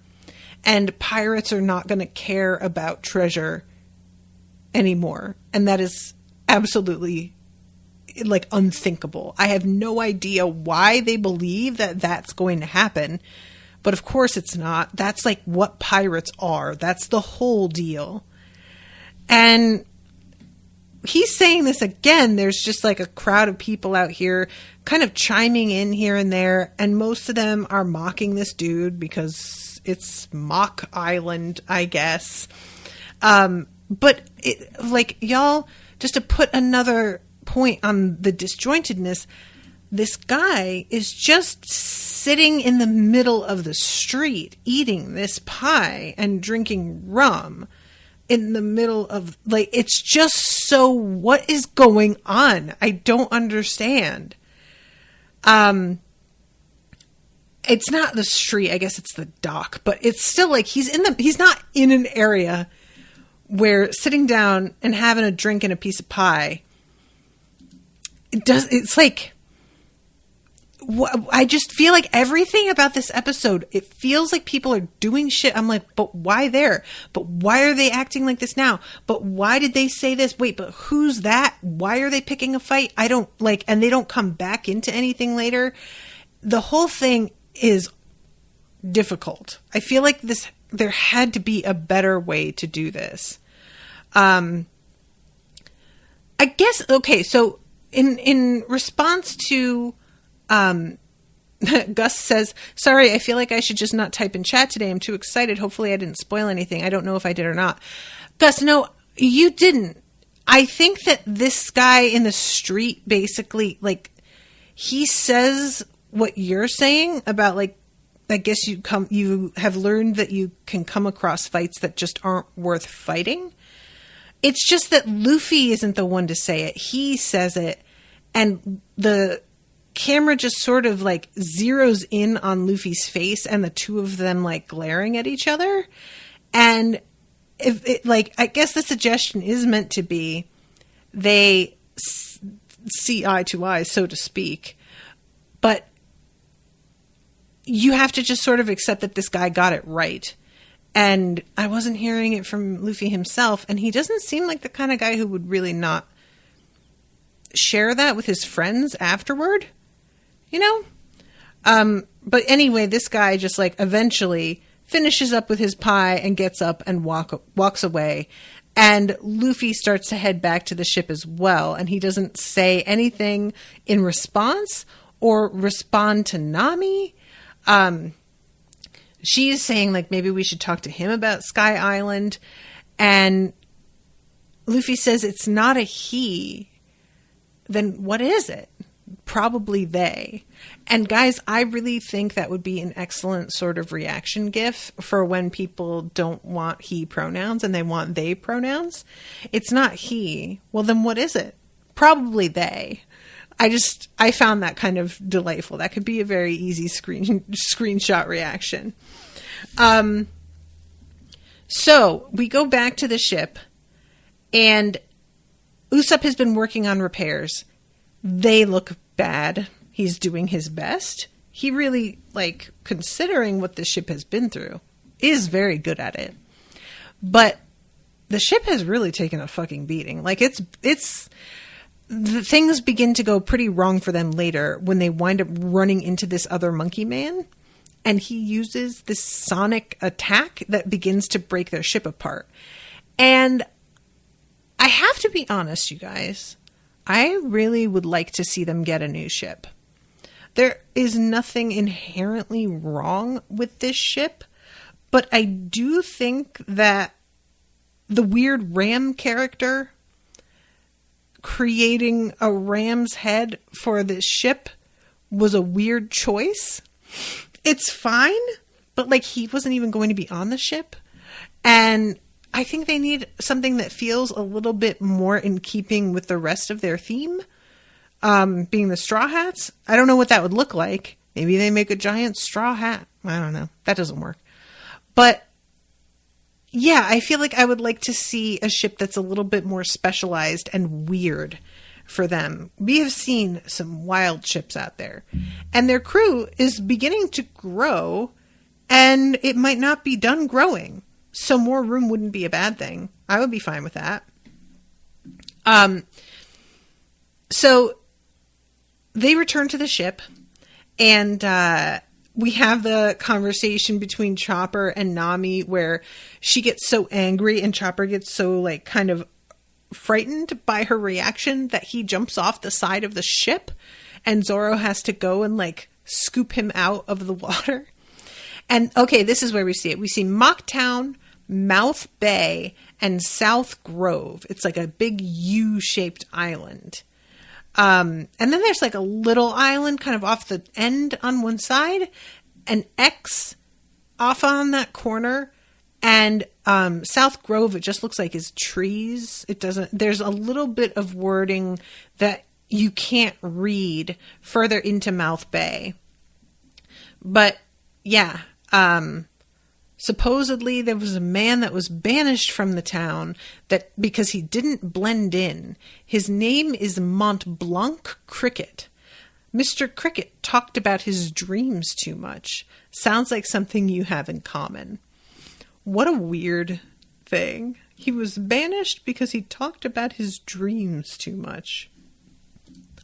S2: and pirates are not going to care about treasure anymore. And that is absolutely like unthinkable. I have no idea why they believe that that's going to happen. But of course it's not. That's like what pirates are. That's the whole deal. And he's saying this again. There's just like a crowd of people out here kind of chiming in here and there. And most of them are mocking this dude because it's Mock Island, I guess. But like, y'all, just to put another point on the disjointedness, this guy is just sitting in the middle of the street eating this pie and drinking rum in the middle of, like, it's just so, what is going on? I don't understand. It's not the street, I guess it's the dock, but it's still like he's not in an area where sitting down and having a drink and a piece of pie, it's like, I just feel like everything about this episode, it feels like people are doing shit. I'm like, but why there? But why are they acting like this now? But why did they say this? Wait, but who's that? Why are they picking a fight? I don't like, and they don't come back into anything later. The whole thing is difficult. I feel like there had to be a better way to do this. I guess, okay, so in response to, Gus says, "Sorry, I feel like I should just not type in chat today. I'm too excited. Hopefully I didn't spoil anything. I don't know if I did or not." Gus, no, you didn't. I think that this guy in the street basically, like, he says what you're saying about, like, I guess you have learned that you can come across fights that just aren't worth fighting. It's just that Luffy isn't the one to say it. He says it, and the camera just sort of like zeroes in on Luffy's face and the two of them like glaring at each other. And if it, like, I guess the suggestion is meant to be they see eye to eye, so to speak. But you have to just sort of accept that this guy got it right. And I wasn't hearing it from Luffy himself. And he doesn't seem like the kind of guy who would really not share that with his friends afterward, you know? But anyway, this guy just like eventually finishes up with his pie and gets up and walks away. And Luffy starts to head back to the ship as well. And he doesn't say anything in response or respond to Nami. She's saying like, maybe we should talk to him about Sky Island. And Luffy says it's not a he. Then what is it? Probably they. And guys, I really think that would be an excellent sort of reaction gif for when people don't want he pronouns and they want they pronouns. It's not he. Well, then what is it? Probably they. I found that kind of delightful. That could be a very easy screenshot reaction. So we go back to the ship, and Usopp has been working on repairs. They look bad. He's doing his best. He really, like, considering what the ship has been through, is very good at it. But the ship has really taken a fucking beating. Like, it's the things begin to go pretty wrong for them later when they wind up running into this other monkey man, and he uses this sonic attack that begins to break their ship apart. And I have to be honest, you guys, I really would like to see them get a new ship. There is nothing inherently wrong with this ship, but I do think that the weird ram character creating a ram's head for this ship was a weird choice. It's fine, but like he wasn't even going to be on the ship. And I think they need something that feels a little bit more in keeping with the rest of their theme. Being the Straw Hats. I don't know what that would look like. Maybe they make a giant straw hat. I don't know. That doesn't work. But yeah, I feel like I would like to see a ship that's a little bit more specialized and weird for them. We have seen some wild ships out there, and their crew is beginning to grow, and it might not be done growing. So more room wouldn't be a bad thing. I would be fine with that. So they return to the ship, and we have the conversation between Chopper and Nami where she gets so angry and Chopper gets so like kind of frightened by her reaction that he jumps off the side of the ship, and Zoro has to go and like scoop him out of the water. And okay, this is where we see it. We see Mocktown, Mouth Bay, and South Grove. It's like a big U-shaped island. And then there's like a little island kind of off the end on one side, an X off on that corner, and South Grove, it just looks like is trees. It doesn't, there's a little bit of wording that you can't read further into Mouth Bay. But yeah, supposedly there was a man that was banished from the town that because he didn't blend in. His name is Mont Blanc Cricket. Mr. Cricket talked about his dreams too much. Sounds like something you have in common. What a weird thing. He was banished because he talked about his dreams too much.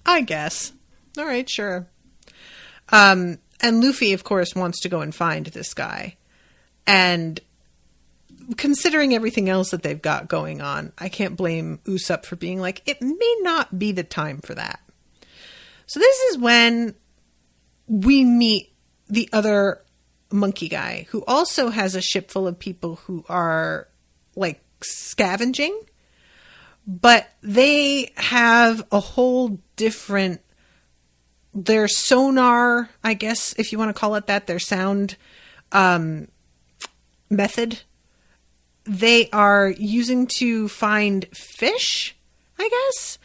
S2: I guess. All right, sure. And Luffy, of course, wants to go and find this guy. And considering everything else that they've got going on, I can't blame Usopp for being like, it may not be the time for that. So this is when we meet the other monkey guy, who also has a ship full of people who are like scavenging, but they have a whole different, their sonar, I guess, if you want to call it that, their sound method they are using to find fish, I guess.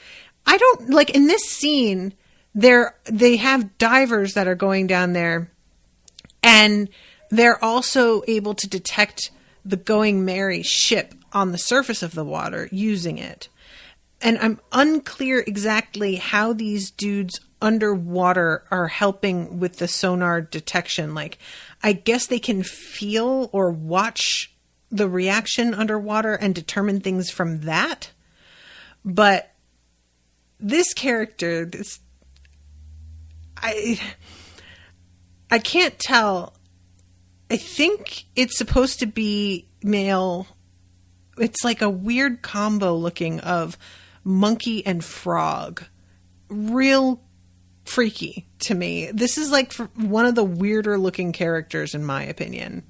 S2: I don't, like, in this scene, they have divers that are going down there, and they're also able to detect the Going Merry ship on the surface of the water using it. And I'm unclear exactly how these dudes underwater are helping with the sonar detection. Like, I guess they can feel or watch the reaction underwater and determine things from that. But this character, I can't tell. I think it's supposed to be male. It's like a weird combo looking of monkey and frog. Real freaky to me. This is like one of the weirder looking characters in my opinion.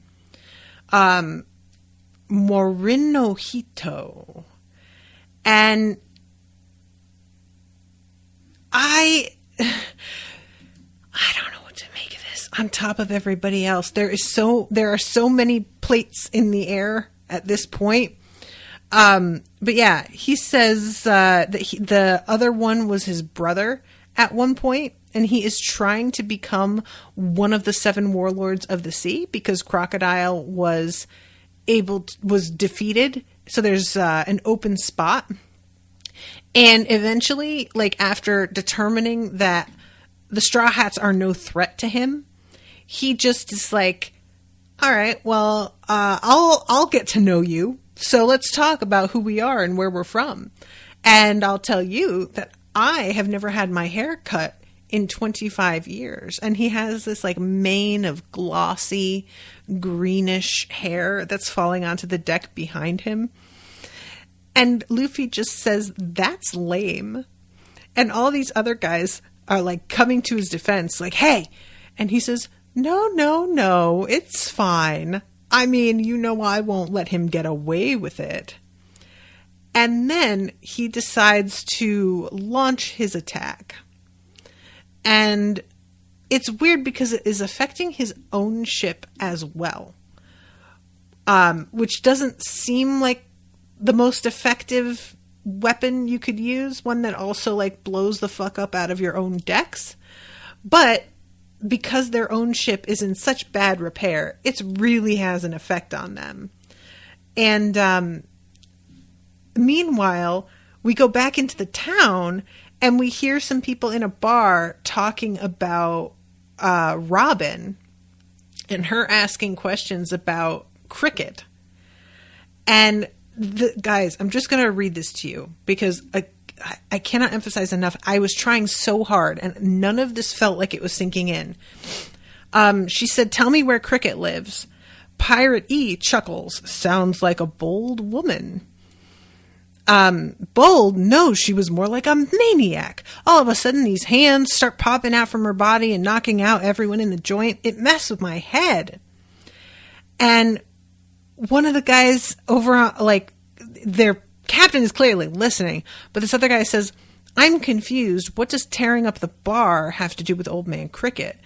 S2: Morinohito. And I don't know what to make of this. On top of everybody else, there are so many plates in the air at this point. But yeah, he says that the other one was his brother at one point, and he is trying to become one of the 7 warlords of the sea because Crocodile was was defeated. So there's an open spot. And eventually, like after determining that the Straw Hats are no threat to him, he just is like, all right, well, I'll get to know you. So let's talk about who we are and where we're from. And I'll tell you that I have never had my hair cut in 25 years. And he has this like mane of glossy, greenish hair that's falling onto the deck behind him. And Luffy just says, that's lame. And all these other guys are like coming to his defense, like, hey. And he says, no, it's fine. I mean, I won't let him get away with it. And then he decides to launch his attack. And it's weird because it is affecting his own ship as well. Which doesn't seem like the most effective weapon you could use. One that also like blows the fuck up out of your own decks. But because their own ship is in such bad repair, it really has an effect on them. And meanwhile, we go back into the town and we hear some people in a bar talking about Robin and her asking questions about cricket. And guys, I'm just going to read this to you because I cannot emphasize enough. I was trying so hard and none of this felt like it was sinking in. She said, tell me where Cricket lives. Pirate E chuckles. Sounds like a bold woman. Bold? No, she was more like a maniac. All of a sudden, these hands start popping out from her body and knocking out everyone in the joint. It messed with my head. And one of the guys over on, like, their captain is clearly listening, but this other guy says, I'm confused. What does tearing up the bar have to do with Old Man Cricket?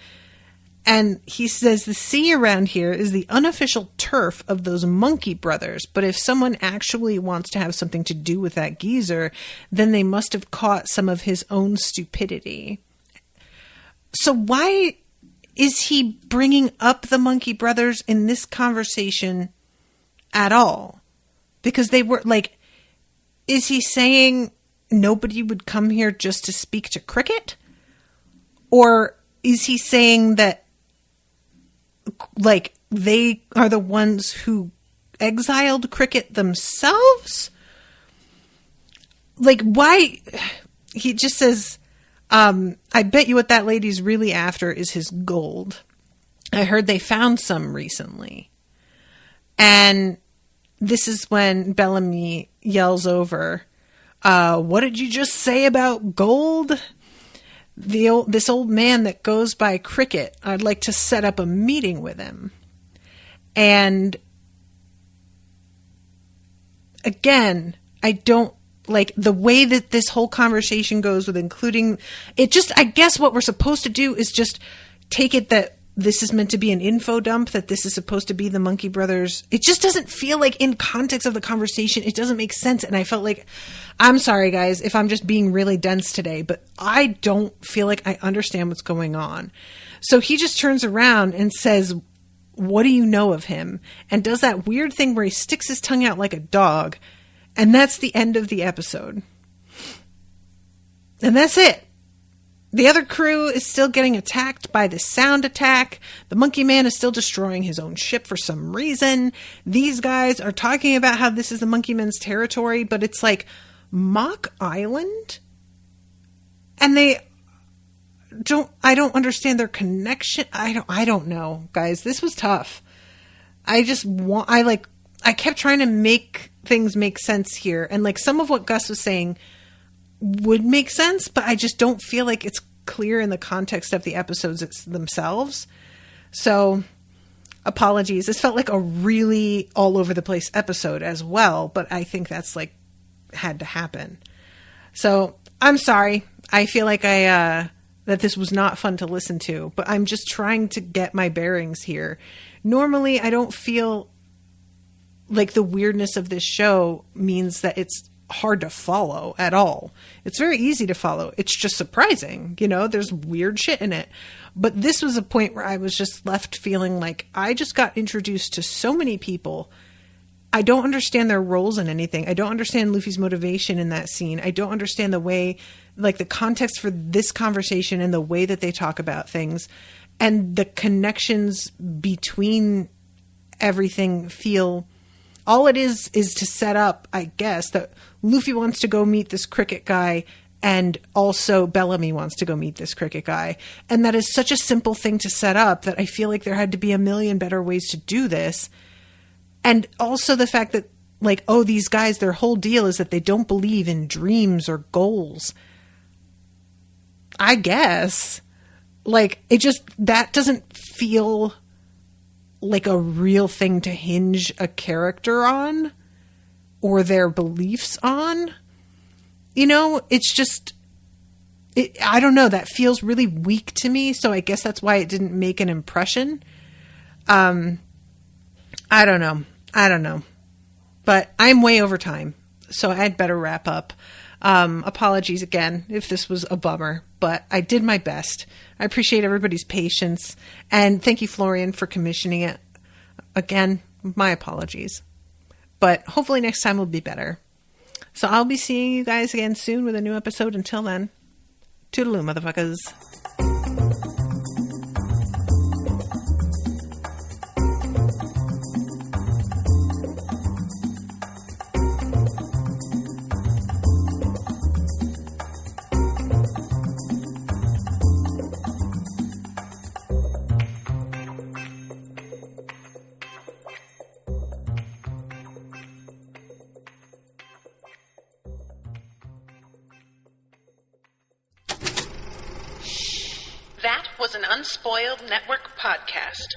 S2: And he says the sea around here is the unofficial turf of those monkey brothers. But if someone actually wants to have something to do with that geezer, then they must have caught some of his own stupidity. So why is he bringing up the monkey brothers in this conversation at all? Because they were like, is he saying nobody would come here just to speak to Cricket? Or is he saying that, like, they are the ones who exiled Cricket themselves? Like, why? He just says, I bet you what that lady's really after is his gold. I heard they found some recently. And this is when Bellamy yells over, what did you just say about gold? This old man that goes by Cricket, I'd like to set up a meeting with him. And again, I don't like the way that this whole conversation goes with including it. Just, I guess what we're supposed to do is just take it that this is meant to be an info dump, that this is supposed to be the Monkey Brothers. It just doesn't feel like, in context of the conversation, it doesn't make sense. And I felt like, I'm sorry guys if I'm just being really dense today, but I don't feel like I understand what's going on. So he just turns around and says, what do you know of him? And does that weird thing where he sticks his tongue out like a dog. And that's the end of the episode. And that's it. The other crew is still getting attacked by the sound attack. The Monkey Man is still destroying his own ship for some reason. These guys are talking about how this is the Monkey Man's territory, but it's like Mock Island? And I don't understand their connection. I don't know, guys. This was tough. I kept trying to make things make sense here. And like some of what Gus was saying would make sense, but I just don't feel like it's clear in the context of the episodes themselves. So apologies. This felt like a really all over the place episode as well, but I think that's like had to happen. So I'm sorry. I feel like that this was not fun to listen to, but I'm just trying to get my bearings here. Normally I don't feel like the weirdness of this show means that it's hard to follow at all. It's very easy to follow. It's just surprising, there's weird shit in it. But this was a point where I was just left feeling like I just got introduced to so many people I don't understand their roles in anything. I don't understand Luffy's motivation in that scene. I don't understand the way, like the context for this conversation and the way that they talk about things, and the connections between everything feel, all it is to set up, I guess, that Luffy wants to go meet this cricket guy, and also Bellamy wants to go meet this cricket guy. And that is such a simple thing to set up that I feel like there had to be a million better ways to do this. And also the fact that, like, oh, these guys, their whole deal is that they don't believe in dreams or goals. I guess. Like, it just, that doesn't feel like a real thing to hinge a character on or their beliefs on. You know, it's just, I don't know, that feels really weak to me, so I guess that's why it didn't make an impression. I don't know. But I'm way over time, so I'd better wrap up. Apologies again if this was a bummer, but I did my best. I appreciate everybody's patience, and thank you, Florian, for commissioning it. Again, my apologies. But hopefully next time will be better. So I'll be seeing you guys again soon with a new episode. Until then, toodaloo, motherfuckers.
S1: That was an Unspoiled Network podcast.